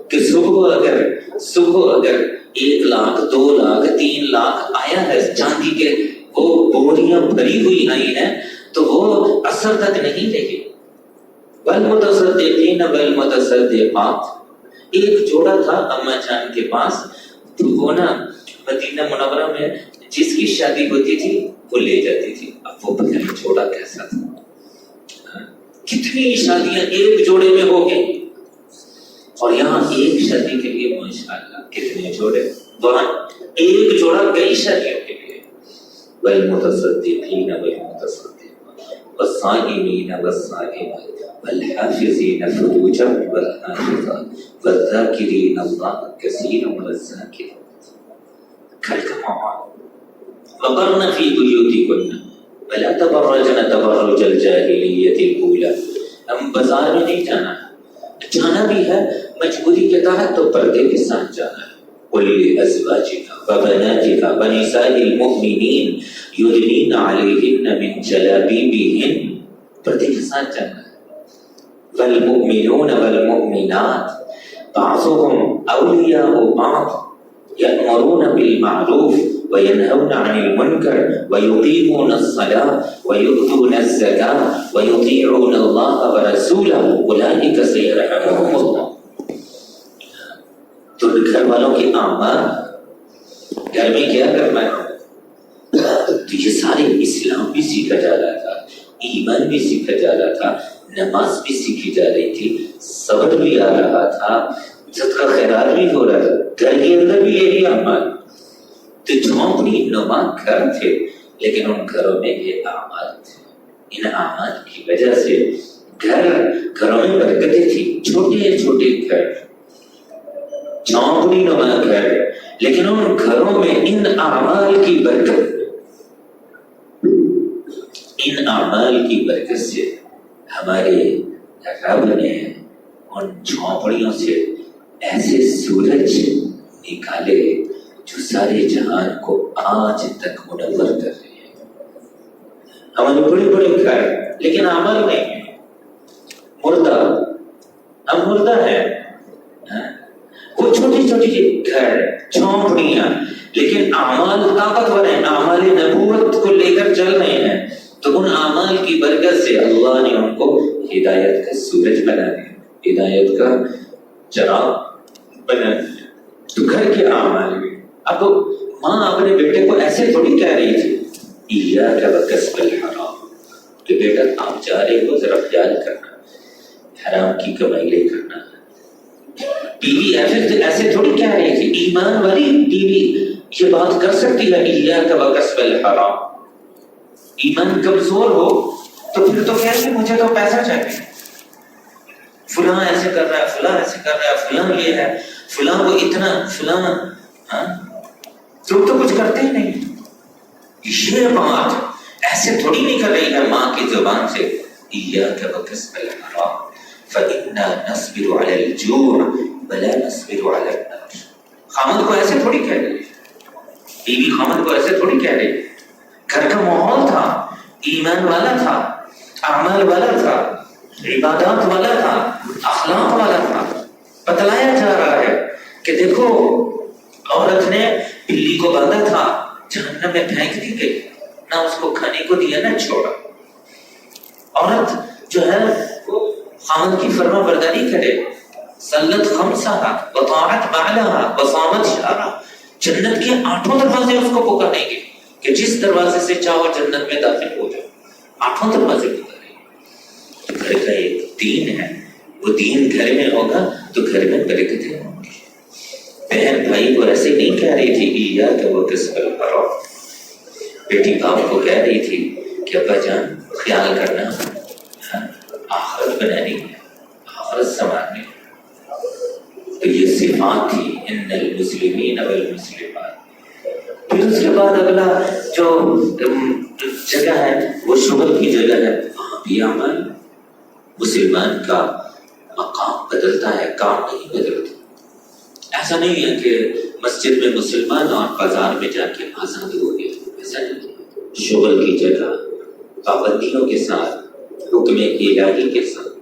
کہ صبح اگر 1 لاکھ 2 لاکھ 3 لاکھ آیا ہے چاندی کے وہ بوریاں بھری ہوئی آئی ہیں تو وہ اثر تک نہیں رہی۔ والمتصدقین والمتصدقات، ایک جوڑا تھا اما جان کے پاس، تو وہ نا مدینہ منورہ میں جس کی شادی ہوتی تھی وہ لے جاتی تھی۔ اب وہ پتہ نہیں جوڑا کیسا تھا، کتنی شادیاں ایک جوڑے میں ہو گئی، اور یہاں ایک شادی کے لیے ماشاءاللہ کتنے جوڑے، وہاں ایک جوڑا کئی شادیوں کے لیے۔ والمتصدقین والمتصدقات والصائمین والصائمات والحافظین فروجهم والحافظات والذاکرین اللہ کثیرا والذاکرات۔ گھر کا ماحول، وقرن فی بیوتکن ولا تبرجن تبرج الجاہلیۃ الاولی۔ ہم بازار میں نہیں جانا ہے، جانا بھی ہے مجبوری کے تحت تو پردے کے ساتھ جانا ہے۔ قل لأزواجك وبناتك ونساء المؤمنين يدنين عليهن من جلابيبهن، پردے کے ساتھ جانا ہے۔ والمؤمنون والمؤمنات بعضهم أولياء بعض يأمرون بالمعروف وينهون عن المنكر ويقيمون الصلاة ويؤتون الزكاة ويطيعون الله ورسوله أولئك سيرحمهم الله۔ تو گھر والوں کے اعمال، گھر میں کیا کرنا ہے، تو یہ سارے اسلام بھی سیکھا جا رہا تھا، ایمان بھی سیکھا جا رہا تھا، نماز بھی سیکھی جا رہی تھی، صبر بھی آ رہا تھا، صدقہ خیرات بھی ہو رہا تھا، گھر کے اندر بھی یہی اعمال۔ تو جھونپڑی نما گھر تھے، لیکن ان گھروں میں یہ اعمال تھے۔ ان اعمال کی وجہ سے گھروں میں برکتیں تھی، چھوٹے چھوٹے گھر، جھونپڑی نما گھر، لیکن ان گھروں میں ان اعمال کی برکت، ان اعمال کی برکت سے ہمارے رب نے ان جھونپڑیوں سے ایسے سورج نکالے جو سارے جہان کو آج تک منور کر رہے ہیں۔ ہمارے بڑے بڑے گھر لیکن عمل نہیں ہے، مردہ، ہم مردہ ہیں۔ وہ چھوٹی چھوٹی گھر، جھونپڑیاں، لیکن اعمال طاقتور ہیں، اعمال نبوت کو لے کر چل رہے ہیں۔ تو ان اعمال کی برکت سے اللہ نے ان کو ہدایت کا سورج بنا دیا، ہدایت کا چراغ بنا دیا۔ تو گھر کے اعمال میں اب ماں اپنے بیٹے کو ایسے تھوڑی کہہ رہی تھی، ایاک وکسب الحرام، کہ بیٹا آپ جا رہے ہو ذرا خیال کرنا، حرام کی کمائی لے کرنا۔ بیوی ایسے تھوڑی کہہ رہی تھی، ایمان والی بیوی یہ بات کر سکتی ہے، ایاک وکسب الحرام۔ ایمان کمزور ہو تو پھر تو کہہ رہی مجھے تو پیسہ چاہیے، فلاں ایسے کر رہا ہے، فلاں ایسے کر رہا ہے، فلاں یہ ہے، فلاں وہ اتنا، فلاں، ہاں تم تو کچھ کرتے ہی نہیں۔ یہ بات ایسے تھوڑی نکل رہی ہے ماں کی زبان سے، ایاک وکسب الحرام فإنا نصبر على الجوع ولا نصبر على النار۔ خامد کو ایسے تھوڑی کہہ رہی ہے، بیوی خامد کو ایسے تھوڑی کہہ رہی ہے۔ گھر کا ماحول تھا، ایمان والا تھا، اعمال والا تھا، عبادات والا تھا، اخلاق والا تھا۔ بتلایا جا رہا ہے کہ دیکھو عورت نے بلی کو باندھا تھا، جہنم میں پھینک دی گئی، نہ اس کو کھانے کو دیا نہ چھوڑا۔ عورت جو ہے وہ خاوند کی فرما برداری کرے، صلت خمسہا وطاعت بعلہا وصامت شہرہا، جنت کے 8 دروازے اس کو پکاریں گے کہ جس دروازے سے چاہو جنت میں داخل ہو جاؤ، 8 دروازے پکاریں گے۔ گھر کا ایک دین ہے، وہ دین گھر میں ہوگا تو گھر میں برکتیں ہوں گی۔ بہن بھائی کو ایسے نہیں کہہ رہی تھی ایاک وکسب الحرام، بیٹی باپ کو کہہ رہی تھی کہ ابا جان خیال کرنا، آخرت بنانی ہے، آخرت سنوارنی ہے۔ تو یہ صفات تھی ان المسلمین والمسلمات۔ پھر اس کے بعد اگلا جو جگہ ہے وہ شغل کی جگہ ہے، وہاں بھی عمل، مسلمان کا مقام بدلتا ہے، کام نہیں بدلتا۔ ایسا نہیں ہے کہ مسجد میں مسلمان اور بازار میں جا کے آزاد ہو گئے، ایسا نہیں۔ شغل کی جگہ پابندیوں کے ساتھ، حکم الہی کے ساتھ۔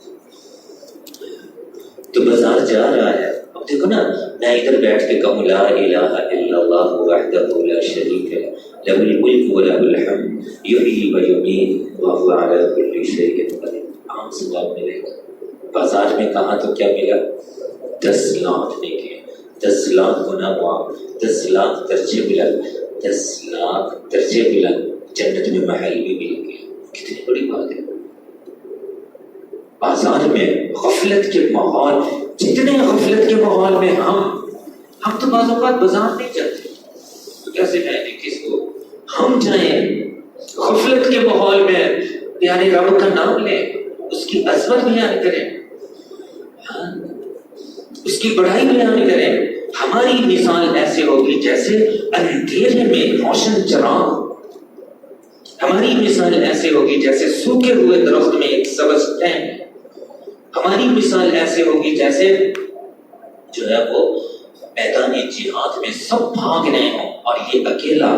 تو بازار جا رہا ہے، اب دیکھو نا، میں ادھر بیٹھ کے کہوں لا الہ الا اللہ وحدہ لا شریک لہ لہ الملک و لہ الحمد یحیی و یمیت وہو علی کل شیء قدیر، عام ثواب ملے گا۔ بازار میں کہا تو کیا ملا؟ 10 لاکھ نیکی، 10 لاکھ گناہ معاف، 10 لاکھ درجے بلند، 10 لاکھ درجے بلند، جنت میں محل بھی مل گیا۔ کتنی بڑی بات ہے۔ بازار میں غفلت کے ماحول، جتنے غفلت کے ماحول میں ہم تو بعض اوقات بازار نہیں جاتے، تو کیسے کہیں گے کس کو ہم جائیں غفلت کے ماحول میں، پیارے رب کا نام لیں، اس کی عظمت بیان کریں، اس کی بڑائی بیان کریں۔ ہماری مثال ایسے ہوگی جیسے اندھیرے میں روشن چراغ، ہماری مثال ایسے ہوگی جیسے سوکھے ہوئے درخت میں ایک سبز ٹہنی، ہماری مثال ایسے ہوگی جیسے جو ہے وہ میدان جہاد میں سب بھاگ رہے ہوں اور یہ اکیلا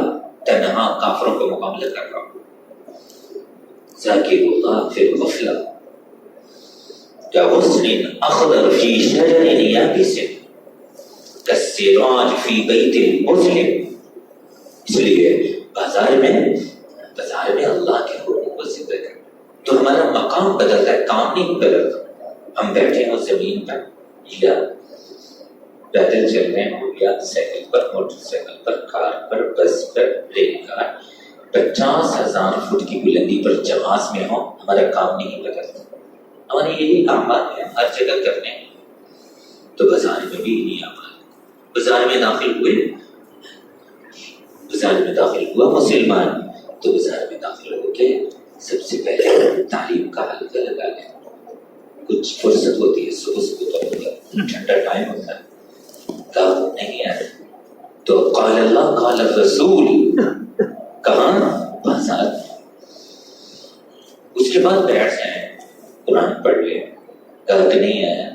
تنہا کافروں کا مقابلہ کر رہا ہوں۔ ذاکر اللہ فی الغفلہ كغصن أخضر في شجر يابس كالسراج في بيت مظلم۔ اس لیے بازار میں اللہ کے حکم کو ذکر کرنا تو ہمارا مقام بدلتا ہے، کام نہیں بدلتا۔ ہم بیٹھے ہوں زمین پر یا پیدل چل رہے ہوں یا سائیکل پر، موٹر سائیکل پر، کار پر، بس پر، ریل کار، 50,000 فٹ کی بلندی پر جہاز میں ہوں، ہمارا کام نہیں بدلتا، ہمارے یہی اعمال ہیں ہر جگہ کرنے ہیں۔ تو بازار میں بھی یہی اعمال ہے۔ بازار میں داخل ہوئے، بازار میں داخل ہوا مسلمان تو بازار میں داخل ہو کے سب سے پہلے تعلیم کا حلقہ لگا لیں۔ کچھ فرصت ہوتی ہے، صبح صبح ٹھنڈا ٹائم ہوتا ہے، کام نہیں ہے تو قال اللہ قال الرسول، کہاں؟ بازار۔ اس کے بعد بیٹھ جائیں، قرآن پڑھ لیں، گاہک نہیں آیا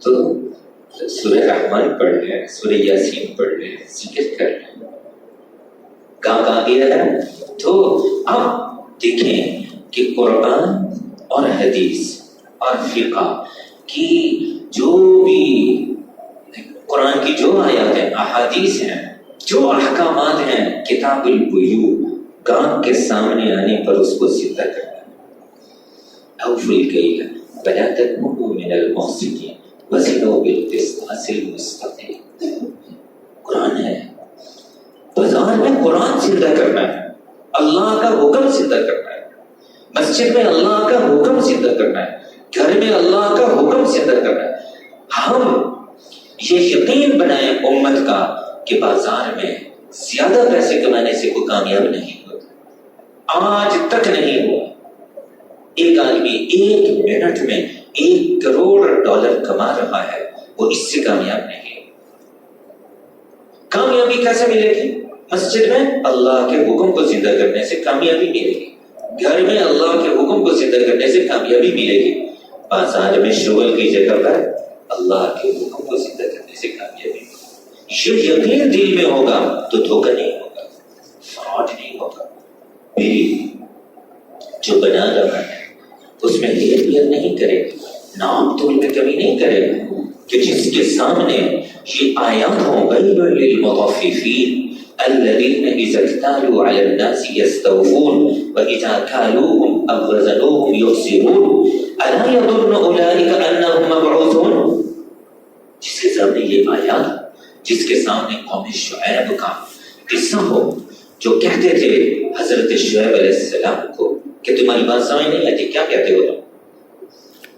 تو سورہ رحمان پڑھ لیں، سورہ یاسین پڑھ لیں، ذکر کر لیں۔ گاہک آ گیا ہے تو اب دیکھیں کہ قرآن اور حدیث اور فقہ کی جو بھی قرآن کی جو آیات ہیں، احادیث ہیں، جو احکامات ہیں، کتاب البیوع، گاہک کے سامنے آنے پر اس کو زندہ کرنا۔ أوفوا الكيل ولا تكونوا من المخسرين وزنوا بالقسطاس المستقيم۔ قرآن ہے، بازار میں قرآن زندہ کرنا ہے، اللہ کا حکم زندہ کرنا ہے، مسجد میں اللہ کا حکم زندہ کرنا ہے، گھر میں اللہ کا حکم زندہ کرنا ہے۔ ہم یہ یقین بنائیں امت کا کہ بازار میں زیادہ پیسے کمانے سے کوئی کامیاب نہیں ہوتا، آج تک نہیں ہوا۔ ایک آدمی 1 منٹ میں 1 کروڑ ڈالر کما رہا ہے، وہ اس سے کامیاب نہیں۔ کامیابی کیسے ملے گی؟ مسجد میں اللہ کے حکم کو زندہ کرنے سے کامیابی ملے گی، گھر میں اللہ کے حکم کو زندہ کرنے سے کامیابی ملے گی، بازار میں شغل کی جگہ پر اللہ کے حکم کو زندہ کرنے سے کامیابی ملے گی۔ یہ یقین دل میں ہوگا تو دھوکہ نہیں ہوگا، فراڈ نہیں ہوگا۔ میری جو بنا رہا ہے اس میں ہیر نہیں کرے گا، نام تول میں کمی نہیں کرے گا، کہ جس کے سامنے یہ آیات ہوں ویل للمطففین الذین اذا اکتالوا علی الناس یستوفون واذا کالوهم او وزنوهم یخسرون الا یظن اولئک انهم مبعوثون۔ جس کے سامنے یہ آیات، جس کے سامنے قوم شعیب کا قصہ ہو، جو کہتے تھے حضرت شعیب علیہ السلام کو کہ تمہاری بات سمجھ نہیں آتی، کیا کہتے ہو تم؟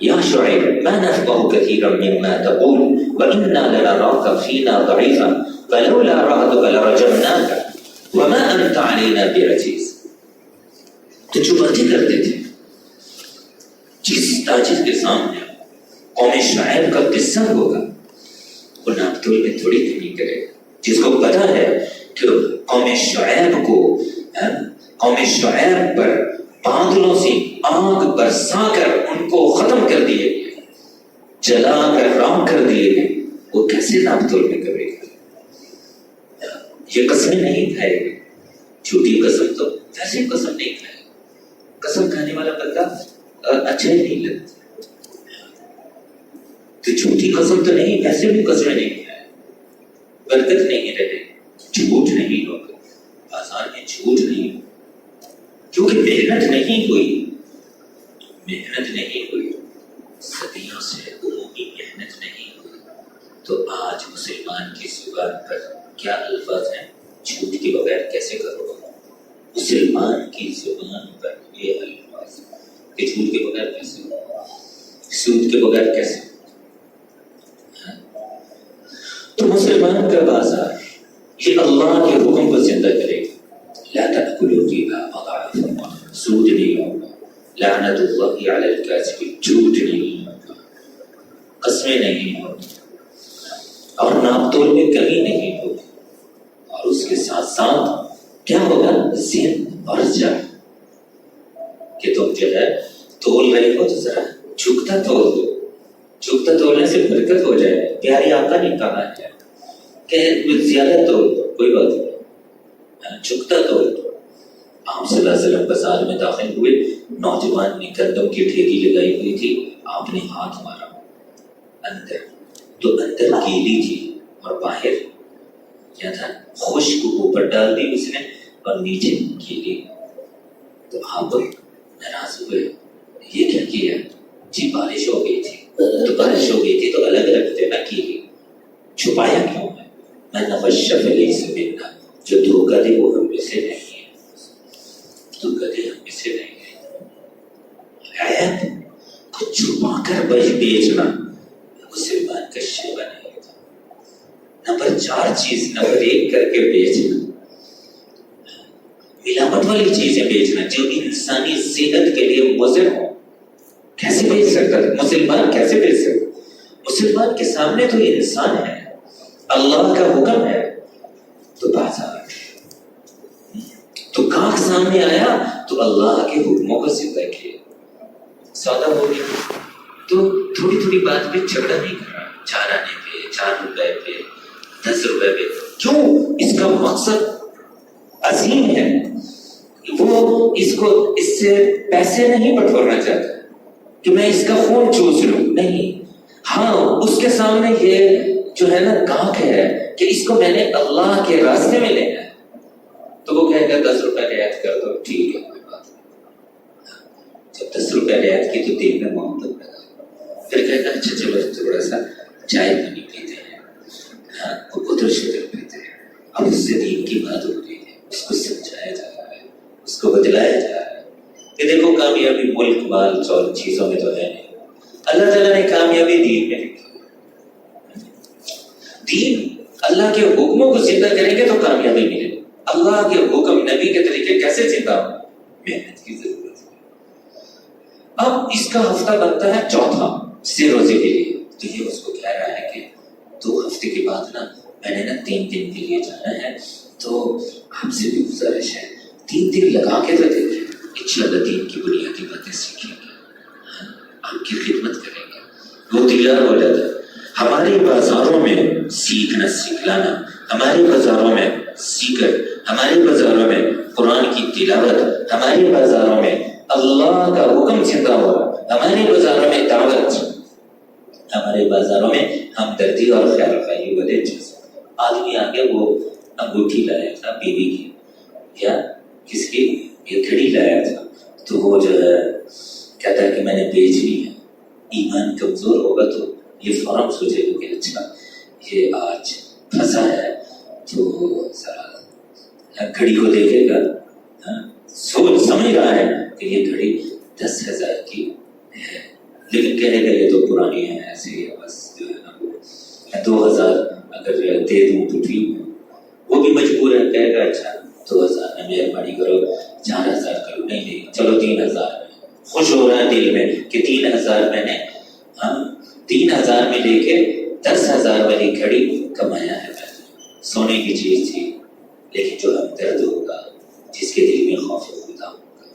یا شعیب ما نفقه كثيرا مما تقول وإنا لنراك فينا ضعيفا فلولا رهطك لرجمناك وما أنت علينا بعزيز۔ تو جو باتیں کرتے تھے، جس تاجر کے سامنے قوم شعیب کا قصہ ہوگا وہ ناپتول میں تھوڑی کمی کرے گا، جس کو پتا ہے کہ قوم شعیب کو، قوم شعیب پر بادلوں سے آگ برسا کر ان کو ختم کر دیے گئے، جلا کر راکھ کر دیے گئے، وہ کیسے ناپتول میں کرے گا؟ یہ قسمیں نہیں کھائے گا، جھوٹی قسم تو ویسے قسم نہیں کھائے گا، قسم کھانے والا بندہ اچھا ہی نہیں لگتا، تو جھوٹی قسم تو نہیں، ویسے بھی قسمیں نہیں کھائے، برکت نہیں رہے، جھوٹ نہیں ہوگا، بازار میں جھوٹ نہیں ہوگا، کیونکہ محنت نہیں ہوئی، محنت نہیں ہوئی، صدیوں سے عمومی محنت نہیں ہوئی، تو آج مسلمان کی زبان پر کیا الفاظ ہیں؟ جھوٹ کے بغیر کیسے کرو گا؟ مسلمان کی زبان پر یہ الفاظ کہ جھوٹ کے بغیر کیسے کرو گا؟ سود کے بغیر کیسے؟ تو مسلمان کا بازار یہ اللہ کے حکم کو زندہ کرے گا. لا تأکلوا الربا أضعافا، سود نہیں ہوگا. لعنت اللہ علی الکاذبین، جھوٹ نہیں ہوگا، قسمیں نہیں ہوگی، اور ناپ تول میں کمی نہیں ہوگی. اور اس کے ساتھ ساتھ کیا ہوگا؟ ذہن بڑھ جائے کہ تم جو ہے تول رہے ہو تو ذرا جھکتا تول دو. جھکتا تولنے سے برکت ہو جائے. پیارے آقا نے کہا ہے کہ کچھ زیادہ تول دو، کوئی بات نہیں، جھکتا تول دو. آپ صلی اللہ علیہ وسلم بازار میں داخل ہوئے، نوجوان نے گندم کی ٹھیلی لگائی ہوئی تھی. آپ نے ہاتھ مارا اندر تو اندر گیلی تھی اور باہر کیا تھا؟ خشک. اوپر ڈال دی اس نے اور نیچے گیلی. تو آپ ناراض ہوئے، یہ کیا کیا؟ جی بارش ہو گئی تھی. تو بارش ہو گئی تھی تو الگ الگ دینا کی، چھپایا کیوں ہے؟ میں نفشف لیس منا، جو دھوکہ دے وہ ہم میں سے نہیں ہے. دھوکہ دے ہم میں سے نہیں ہے. عیب کو چھپا کر بیچنا مسلمان کا شیوا نہیں ہوتا. نمبر 4 چیز، نمبر 1 کر کے بیچنا، ملاوٹ والی چیزیں بیچنا جو انسانی صحت کے لیے مضر ہو. کیسے بیچ سکتا ہے مسلمان؟ کیسے بیچ سکتا؟ مسلمان کے سامنے تو انسان ہے، اللہ کا حکم ہے. تو بازار تو گاہک سامنے آیا تو اللہ کے حکموں کو زندہ کیا. سودا ہو گیا تو تھوڑی تھوڑی بات پہ جھگڑا نہیں کرا. 4 آنے پہ، 4 روپے پہ، 10 روپے پہ. کیوں؟ اس کا مقصد عظیم ہے. وہ اس سے پیسے نہیں بٹورنا چاہتا کہ میں اس کا خون چوس لوں، نہیں. ہاں اس کے سامنے یہ جو ہے نا گاہک ہے کہ اس کو میں نے اللہ کے راستے میں لینا ہے. تو وہ کہے گا 10 روپے رعایت کر دو، ٹھیک ہے کوئی بات نہیں. جب 10 روپے رعایت کی تو دل میں محبت پیدا ہو. پھر کہے گا اچھا چلو تھوڑا سا چائے پانی پیتے ہیں، ادھر شدر پیتے ہیں. اب اس سے دین کی بات ہو رہی ہے، اس کو سمجھایا جا رہا ہے، اس کو بتلایا جا رہا ہے کہ دیکھو کامیابی ملک مال اور چیزوں میں تو ہے نہیں. اللہ تعالیٰ نے کامیابی دین میں لکھی. دین اللہ کے حکموں کو زندہ کریں گے تو کامیابی ملے. اللہ کے حکم نبی کے طریقے کیسے زندہ ہو؟ محنت کی ضرورت ہے. اب اس کا ہفتہ بنتا ہے 4 سے روزے کے لیے. تو یہ اس کو کہہ رہا ہے کہ 2 ہفتے کے بعد نا میں نے نا 3 دن کے لیے جانا ہے، تو آپ سے بھی گزارش ہے 3 دن لگا کے تو دیکھیں، انشاءاللہ دین کی بنیادی باتیں سیکھیں گے، آپ کی خدمت کریں گے. وہ تیار ہو جاتا ہے. ہمارے بازاروں میں سیکھنا سکھلانا، ہمارے بازاروں میں ذکر، ہمارے بازاروں میں قرآن کی تلاوت، ہمارے بازاروں میں اللہ کا حکم زندہ ہو رہا، ہمارے بازاروں میں دعوت، ہمارے بازاروں میں ہمدردی اور خیر خواہی والے چیز. آدمی آگے وہ انگوٹھی لایا تھا بیوی کی یا کس کی، یہ گھڑی لایا تھا. تو وہ جو ہے کہتا ہے کہ میں نے بیچنی ہے. ایمان کمزور ہوگا تو یہ فوراً سوچے گا کہ اچھا یہ آج پھنسا ہے، تو ذرا گھڑی کو دیکھے گا، سوچ سمجھ رہا ہے کہ یہ گھڑی 10,000 کی ہے، لیکن کہے گا یہ تو پرانی ہے، ایسے ہی بس جو ہے نا 2,000 اگر دے دوں تو ٹھیک ہے. وہ بھی مجبور ہے، کہے گا اچھا 2,000 میں مہربانی کرو 4,000 کرو. نہیں چلو 3,000 خوش ہو رہا ہے دل میں کہ 3,000 میں نے 3,000 میں لے کے 10,000 والی گھڑی کمایا ہے. میں سونے کی چیز تھی، لیکن جو ہمدرد ہوگا، جس کے دل میں خوف خدا ہوگا،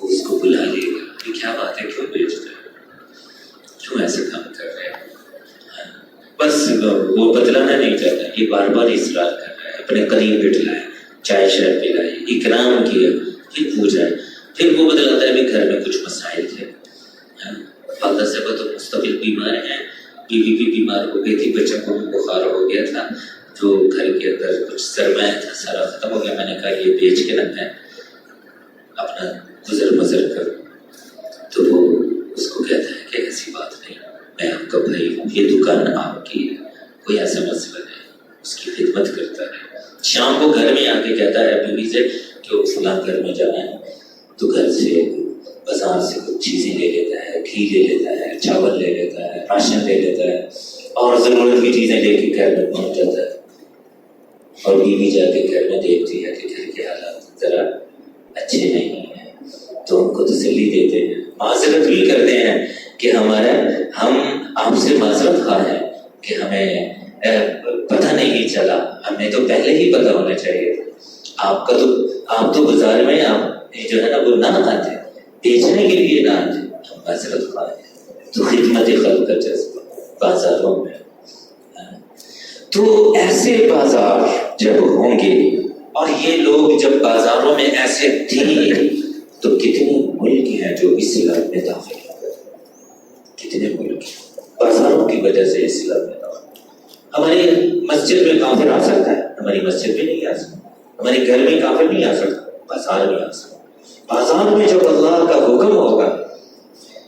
وہ اس کو بلا لے گا. یہ کیا بات ہے، کیوں بیچ رہے ہیں، کیوں ایسے کام کر رہے ہیں؟ بس وہ بدلانا نہیں چاہتا، یہ بار بار اصرار کر رہا ہے. اپنے قریب بٹھلائے، چائے شائے پلائے، اکرام کیا، پھر پوچھا. پھر وہ بدلاتا ہے کہ گھر میں کچھ مسائل تھے، والدہ صاحبہ تو مستقل بیمار ہیں، بیوی بھی بیمار ہو گئی تھی، بچوں کو بھی بخار ہو گیا تھا، جو گھر کے اندر کچھ سرمایہ تھا سارا ختم ہو گیا. میں نے کہا یہ بیچ کے نہ میں اپنا گزر مزر کروں. تو وہ اس کو کہتا ہے کہ ایسی بات نہیں، میں آپ کا بھائی ہوں، یہ دکان آپ کی ہے، کوئی ایسا مسئلہ نہیں. اس کی خدمت کرتا ہے. شام کو گھر میں آ کے کہتا ہے بیوی سے کہ وہ فلاں گھر میں جانا ہے، تو گھر سے بازار سے کچھ چیزیں لے لیتا ہے، گھی لے لیتا ہے، چاول لے لیتا ہے، راشن لے لیتا ہے، اور ضرورت کی چیزیں لے کے گھر میں پہنچ جاتا ہے، اور بیوی جا کے گھر میں دیکھتی ہے کہ گھر کے حالات ذرا اچھے نہیں ہیں، تو ان کو تسلی دیتے ہیں، معذرت بھی کرتے ہیں کہ ہم آپ سے معذرت خواہ ہیں کہ ہمیں پتہ نہیں چلا، ہمیں تو پہلے ہی پتہ ہونا چاہیے تھا، آپ تو بازار میں آپ جو ہے نا وہ نہ آتے، بیچنے کے لیے نہ آتے، ہم معذرت خواہ ہیں۔ تو خدمت خلق کا جذبہ بازاروں میں، تو ایسے بازار جب ہوں گے اور یہ لوگ جب بازاروں میں ایسے تھے تو کتنے ملک ہیں جو اسلام میں داخل ہو گئے، کتنے ملک بازاروں کی وجہ سے اسلام میں داخل۔ ہماری مسجد میں کافر آ سکتا ہے؟ ہماری مسجد میں نہیں آ سکتا، ہمارے گھر میں کافر نہیں آ سکتا، بازار میں آ سکتا۔ بازار میں جب اللہ کا حکم ہوگا،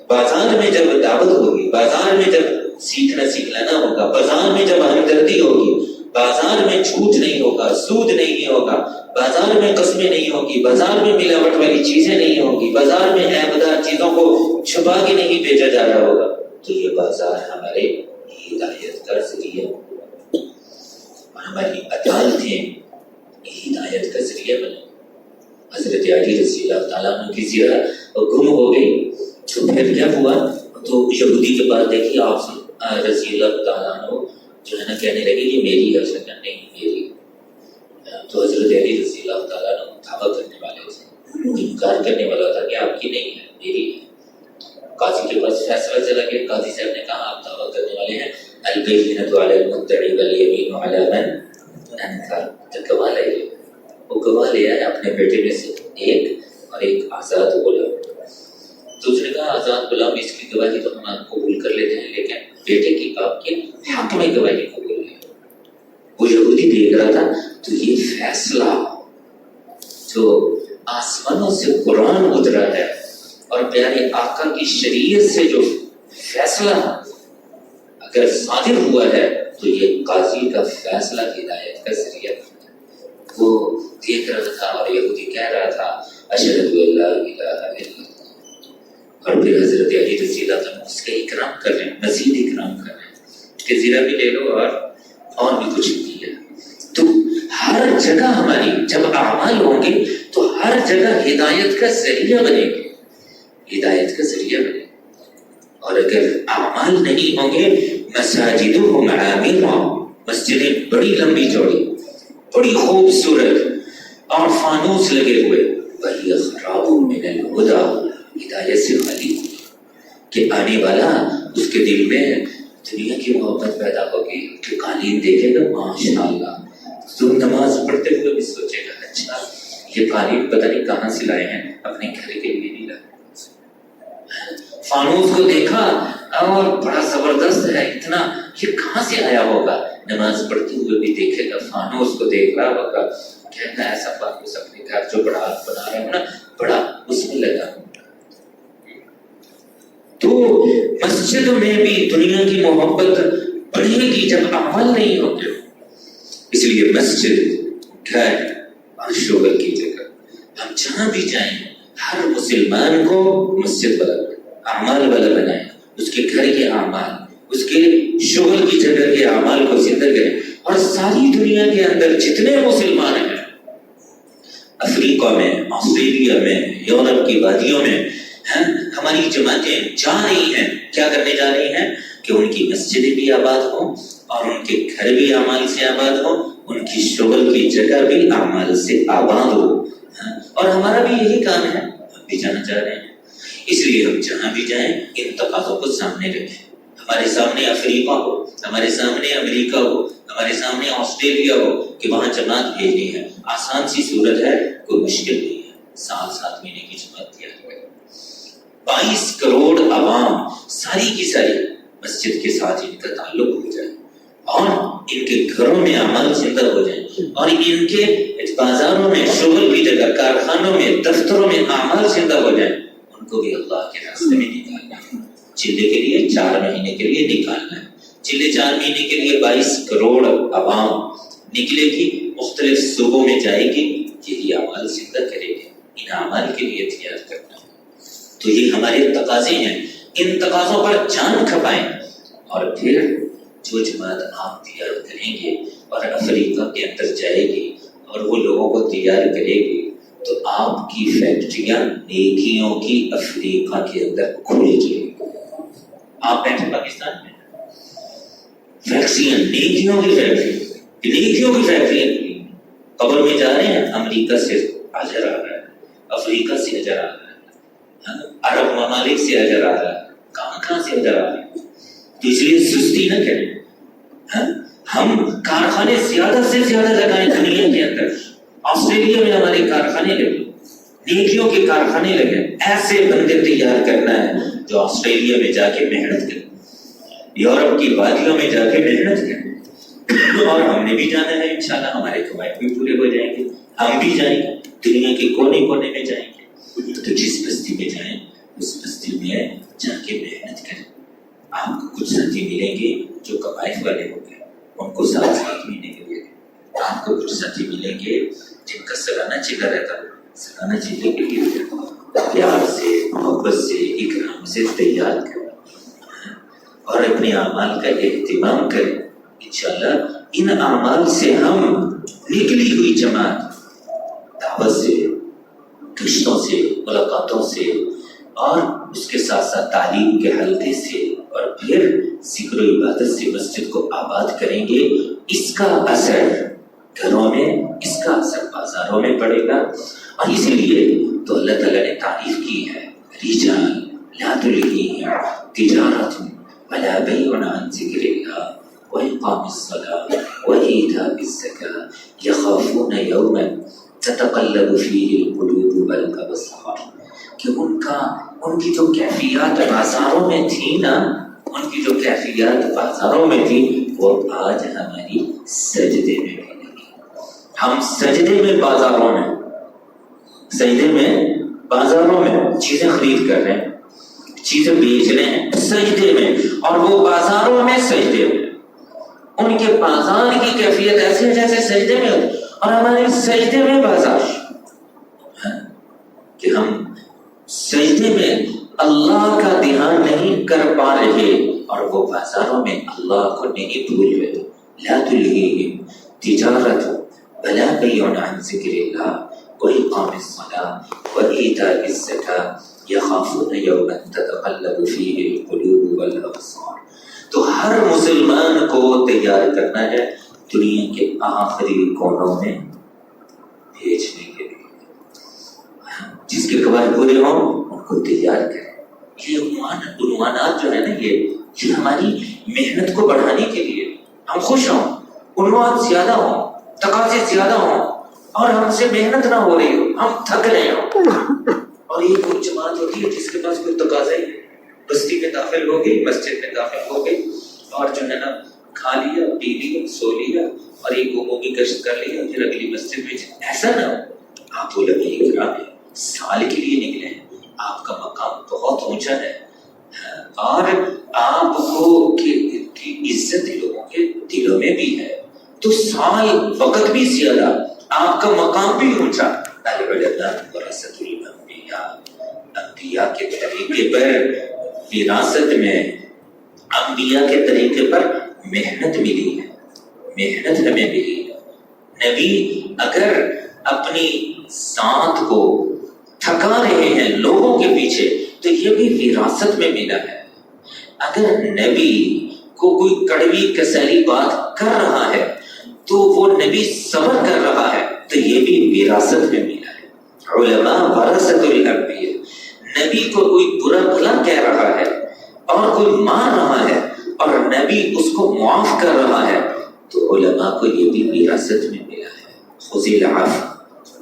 بازار میں جب دعوت ہوگی، بازار میں جب سیکھنا ہوگا، بازار میں جب ہمدردی ہوگی، بازار میں جھوٹ نہیں ہوگا، سود نہیں ہوگا، بازار میں قسمیں نہیں ہوگی، بازار میں ملاوٹ والی چیزیں نہیں ہوگی، بازار میں عیبدار چیزوں کو چھپا کے نہیں بیچا جا رہا ہوگا، تو یہ بازار ہمارے ہدایت کا ذریعہ اور ہماری عدالتیں ہدایت کا ذریعہ بنے۔ حضرت علی رضی اللہ تعالیٰ عنہ کی زیارت گم ہو گئی تو پھر کیا ہوا؟ تو یہودی کے پاس دیکھی آپ رضی اللہ تعالیٰ عنہ جو ہے نا کہنے لگے یہ میری ہے، اس نے کہا نہیں میری۔ تو حضرت علی رضی اللہ تعالیٰ عنہ دعویٰ کرنے والے تھے، انکار کرنے والا تھا کہ آپ کی نہیں ہے، میری ہے۔ قاضی کے پاس فیصلہ چلا گیا، قاضی صاحب نے کہا آپ دعویٰ کرنے والے ہیں البینۃ علی المدعی والیمین علی من انکر، تو گواہ لے لیا، وہ گواہ لیا ہے اپنے بیٹے میں سے ایک اور ایک آزاد غلام۔ تو اس نے کہا آزاد غلام اس کی گواہی تو ہم قبول کر لیتے ہیں، لیکن بیٹے کی باپ کے حق میں گواہی قبول نہیں۔ وہ یہودی دیکھ رہا تھا تو یہ فیصلہ جو آسمانوں سے قرآن اترا ہے اور پیارے آقا کی شریعت سے جو فیصلہ اگر صادر ہوا ہے تو یہ قاضی کا فیصلہ ہدایت کا ذریعہ ہے۔ وہ دیکھ رہا تھا اور یہودی کہہ رہا تھا اشہد ان لا الہ الا اللہ، اور پھر حضرت علی رضی اللہ عنہ اس کا اکرام کر رہے ہیں، مزید اکرام کر رہے ہیں کہ زیرہ بھی لے لو اور بھی کچھ بھی ہے۔ تو ہر جگہ ہماری جب اعمال ہوں گے تو ہر جگہ ہدایت کا ذریعہ بنے گی، ہدایت کا ذریعہ بنے گی۔ اور اگر اعمال نہیں ہوں گے، مساجدہم عامرہ، مسجدیں بڑی لمبی چوڑی، بڑی خوبصورت اور فانوس لگے ہوئے، وہی خراب من الہدی، ہدایت سے خالی کہ آنے والا اس کے دل میں دنیا کی محبت پیدا ہوگی کہ قالین دیکھے گا ماشاءاللہ، تو نماز پڑھتے ہوئے بھی سوچے گا اچھا یہ قالین پتہ نہیں کہاں سے لائے ہیں، اپنے گھر کے لیے نہیں لائے۔ فانوس کو دیکھا اور بڑا زبردست ہے، اتنا یہ کہاں سے آیا ہوگا، نماز پڑھتے ہوئے بھی دیکھے گا، فانوس کو دیکھ رہا ہوگا، کہنا ایسا فانوس اپنے گھر جو بڑا بنا رہے ہو نا بڑا اس میں لگا۔ تو مسجد میں بھی دنیا کی محبت بڑھے گی جب عمل نہیں ہوتے، اس لیے مسجد، گھر اور شغل کی جگہ ہم جہاں بھی جائیں ہر مسلمان کو مسجد والا اعمال والا بنائیں، اس کے گھر کے اعمال، اس کے شغل کی جگہ کے اعمال کو زندہ کریں۔ اور ساری دنیا کے اندر جتنے مسلمان ہیں، افریقہ میں، آسٹریلیا میں، یورپ کی وادیوں میں، ہماری جماعتیں جا رہی ہیں، کیا کرنے جا رہی ہیں کہ ان کی مسجدیں بھی آباد ہوں اور ان کے گھر بھی اعمال سے آباد ہوں، ان کی شغل کی جگہ بھی اعمال سے آباد ہو۔ اور ہمارا بھی یہی کام ہے، ہم بھی جانا چاہ رہے ہیں، اس لیے ہم جہاں بھی جائیں ان تقاضوں کو سامنے رکھیں۔ ہمارے سامنے افریقہ ہو، ہمارے سامنے امریکہ ہو، ہمارے سامنے آسٹریلیا ہو کہ وہاں جماعت بھیجنی ہے، آسان سی صورت ہے، کوئی مشکل نہیں ہے، 7 مہینے کی جماعت تیار کریں۔ 22 کروڑ عوام ساری کی ساری مسجد کے ساتھ ان کا تعلق ہو جائے اور ان کے گھروں میں اعمال زندہ ہو جائیں اور ان کے بازاروں میں، شغل کی جگہ، کارخانوں میں، دفتروں میں اعمال زندہ ہو جائیں، ان کو بھی اللہ کے راستے میں نکالنا ہے۔ چلے کے لیے 4 مہینے کے لیے نکالنا ہے، چلے 4 مہینے کے لیے 22 کروڑ عوام نکلے گی، مختلف صوبوں میں جائے گی، یہی اعمال زندہ کرے گی، ان اعمال کے لیے تیار کرنا ہے۔ تو یہ ہمارے تقاضے ہیں، ان تقاضوں پر جان کھپائیں، اور پھر جو جماعت آپ تیار کریں گے اور افریقہ کے اندر جائے گی اور وہ لوگوں کو تیار کرے گی، تو آپ کی فیکٹریاں نیکیوں کی افریقہ کے اندر کھل جائیں گی۔ آپ بیٹھے پاکستان میں فیکٹریاں، نیکیوں کی فیکٹری، نیکیوں کی فیکٹری، قبر میں جا رہے ہیں، امریکہ سے اجر آ رہا ہے، افریقہ سے اجر آ رہا ہے، عرب ممالک سے اجر آ رہا ہے، کہاں سے اجر آ رہا ہے؟ تو اس لیے سستی نہ کریں۔ ہم کارخانے زیادہ سے زیادہ لگائیں دنیا کے اندر، آسٹریلیا میں ہمارے کارخانے لگے، نیکیوں کے کارخانے لگے، ایسے بندے تیار کرنا ہے جو آسٹریلیا میں جا کے محنت کریں، یورپ کی وادیوں میں جا کے محنت کریں، اور ہم نے بھی جانا ہے انشاءاللہ، ہمارے قواعد بھی پورے ہو جائیں گے، ہم بھی جائیں گے، دنیا کے کونے کونے میں جائیں گے، تو جس بستی میں جائیں اس بستی میں جا کے محنت کریں۔ آپ کو کچھ ساتھی ملیں گے جو قبائل والے ہوں گے، ان کو ساتھ ساتھ ملنے کے لیے، آپ کو کچھ ساتھی ملیں گے جن کا سالانہ چلا رہتا ہے، سالانہ چلے کے لیے پیار سے، محبت سے، اکرام سے تیار کریں اور اپنے اعمال کا اہتمام کریں۔ انشاءاللہ ان اعمال سے ہم نکلی ہوئی جماعت دعوت سے، رشتوں سے، ملاقاتوں سے، اور اس کے ساتھ ساتھ تعلیم کے حلقے سے، اور پھر ذکر و عبادت سے مسجد کو آباد کریں گے۔ اس کا اثر گھروں میں، اس کا اثر بازاروں میں پڑے گا، اور اسی لیے تو اللہ تعالیٰ نے تعریف کی ہے، رجال لا تلہیہم تجارۃ ولا بیع عن ذکر اللہ وإقام الصلاة وإیتاء الزکاة یخافون یوما تتقلب فیہ القلوب والابصار، کہ ان کی جو کیفیات بازاروں میں تھی نا، ان کی جو کیفیات بازاروں میں تھی، وہ آج ہماری سجدے میں بھی نہیں۔ ہم سجدے میں بازاروں میں، سجدے میں بازاروں میں چیزیں خرید کر رہے ہیں، چیزیں بیچ رہے ہیں سجدے میں، اور وہ بازاروں میں سجدے میں۔ ان کے بازار کی کیفیت ایسی ہے جیسے سجدے میں، اور ہمارے سجدے میں بازار، کہ ہم سجدے میں اللہ کا دھیان نہیں کر پا رہے، اور وہ بازاروں میں اللہ کو نہیں بھول رہے۔ لا تلہیہم تجارۃ ولا بیع عن ذکر اللہ وإقام الصلاة وإیتاء الزکاة یخافون یوما تتقلب فیہ القلوب والابصار۔ تو ہر مسلمان کو تیار کرنا ہے دنیا کے آخری کونوں میں بھیجنے کے لیے، جس کے قواعد پورے ہوں ان کو تیار کریں۔ یہ عنوانات جو ہے نا، یہ ہماری محنت کو بڑھانے کے لیے، ہم خوش ہوں، عنوان زیادہ ہوں، تقاضے زیادہ ہوں، اور ہم سے محنت نہ ہو رہی ہو، ہم تھک رہے ہوں، اور یہ کوئی جماعت ہوتی ہے جس کے پاس کوئی تقاضا ہی نہیں، بستی میں داخل ہو گئی، مسجد میں داخل ہو گئی، اور جو ہے نا کھا لیا، پی لیا، سو لیا، اور ایک عمومی گشت کر لیا، پھر اگلی مسجد میں ایسا نہ ہو۔ آپ علماء کرام ہیں، سال کے لیے نکلے ہیں، آپ کا مقام بہت اونچا ہے، اور آپ کو کی عزت لوگوں کے دلوں میں بھی ہے، تو سال وقت بھی زیادہ، آپ کا مقام بھی اونچا۔ العلماء ورثۃ الانبیاء، انبیاء کے طریقے پر وراثت میں، انبیاء کے طریقے پر محنت ملی ہے، محنت ہمیں ملی ہے۔ نبی اگر اپنی ذات کو تھکا رہے ہیں لوگوں کے پیچھے، تو یہ بھی وراثت میں ملا ہے۔ اگر نبی کو کوئی کڑوی کسیلی بات کر رہا ہے تو وہ نبی صبر کر رہا ہے، تو یہ بھی وراثت میں ملا ہے۔ علماء ورثۃ الانبیاء، نبی کو کوئی برا بھلا کہہ رہا ہے اور کوئی مار رہا ہے اور نبی اس کو معاف کر رہا ہے، تو علماء کو یہ بھی وراثت میں ملا ہے۔ خذ العفو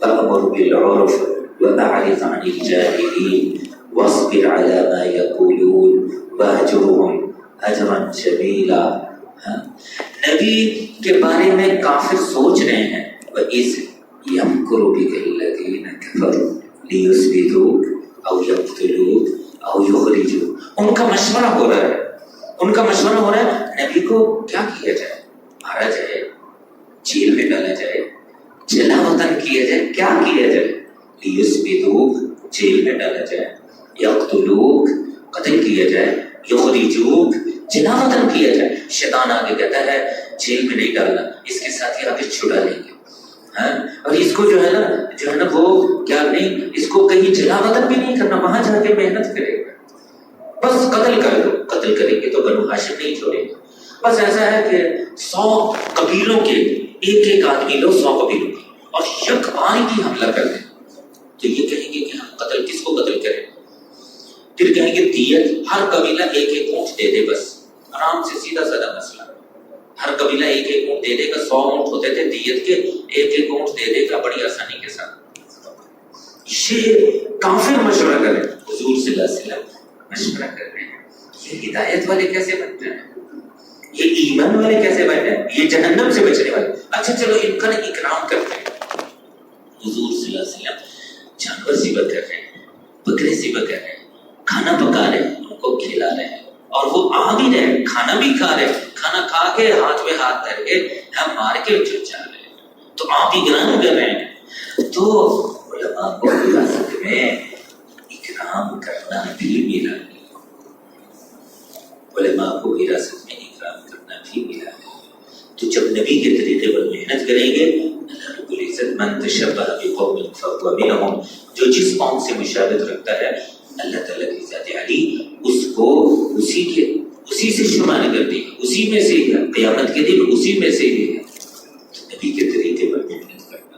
وأمر بالعرف وأعرض عن الجاهلين واصبر على ما يقولون واهجرهم هجرا جميلا۔ نبی کے بارے میں کافر سوچ رہے ہیں، وَإِذْ يَمْكُرُ بِكَ الَّذِينَ كَفَرُوا لِيُثْبِتُوكَ أَوْ يَقْتُلُوكَ أَوْ يُخْرِجُوكَ۔ ان کا مشورہ ہو رہا ہے، ان کا مشورہ ہو رہا ہے نبی کو کیا کیا جائے، مارا جائے، جیل میں ڈالا جائے، جلا وطن کیا جائے، کیا کیا جائے؟ لیثبتوک، جیل میں ڈالا جائے، یقتلوک قتل کیا جائے، یخرجوک جلا وطن کیا جائے. شیطان آگے کہتا ہے جیل میں نہیں ڈالنا، اس کے ساتھ ہی آگے چھڑا لیں گے. اور اس کو جو ہے نا وہ کیا نہیں، اس کو کہیں جلا وطن بھی نہیں کرنا، وہاں جا کے محنت کرے گا. بس قتل کر دو، قتل کریں گے تو بنو ہاشم نہیں چھوڑیں گے. بس ایسا ہے کہ 100 قبیلوں کے ایک آدمی لو، 100 قبیلوں کے، اور یک بار کی حملہ کر دیں تو یہ کہیں گے کہ ہم قتل کس کو قتل کریں. پھر کہیں گے دیت، ہر قبیلہ ایک اونٹ دے دے، بس آرام سے سیدھا سادہ مسئلہ. ہر قبیلہ ایک اونٹ دے دے گا، 100 اونٹ ہوتے تھے دیت کے، ایک اونٹ دے دے گا بڑی آسانی کے ساتھ. یہ کافر مشورہ کرے، حضور صلی اللہ علیہ وسلم مشورہ کر رہے ہیں. یہ ہدایت والے کیسے بن جائیں، یہ ایمان والے کیسے بن جائیں، یہ جہنم سے بچنے والے. اچھا چلو ان کا اکرام کرتے ہیں. حضور صلی اللہ علیہ وسلم جانور ذبح کر رہے ہیں، بکرے ذبح کر رہے ہیں، کھانا پکا رہے ہیں، ان کو کھلا رہے ہیں، اور وہ آ بھی رہے ہیں، کھانا بھی کھا رہے ہیں. کھانا کھا کے ہاتھ میں ہاتھ دھر کے ہم مار کے چل جا رہے ہیں، تو آپ ہی گران کر رہے ہیں. تو علماء کو وراثت میں اکرام کرنا بھی ملا ہے، علماء کو وراثت میں اکرام کرنا بھی ملا ہے. تو جب نبی کے طریقے پر محنت کریں گے، اللہ رب العزت من تشبہ بقوم فهو منهم، جو جس قوم سے مشابہت رکھتا ہے اللہ تعالیٰ کی ذات علی اس کو اسی سے شمار کر دے گا، اسی میں سے ہی قیامت کے دن اسی میں سے ہی. نبی کے طریقے پر محنت کرنا،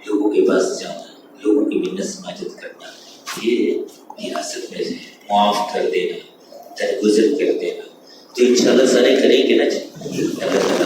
لوگوں کے پاس جانا، لوگوں کی منت سماجت کرنا، یہ وراثت میں ہے. معاف کر دینا، درگزر کر دینا، تو انشاءاللہ سارے کریں گے نا.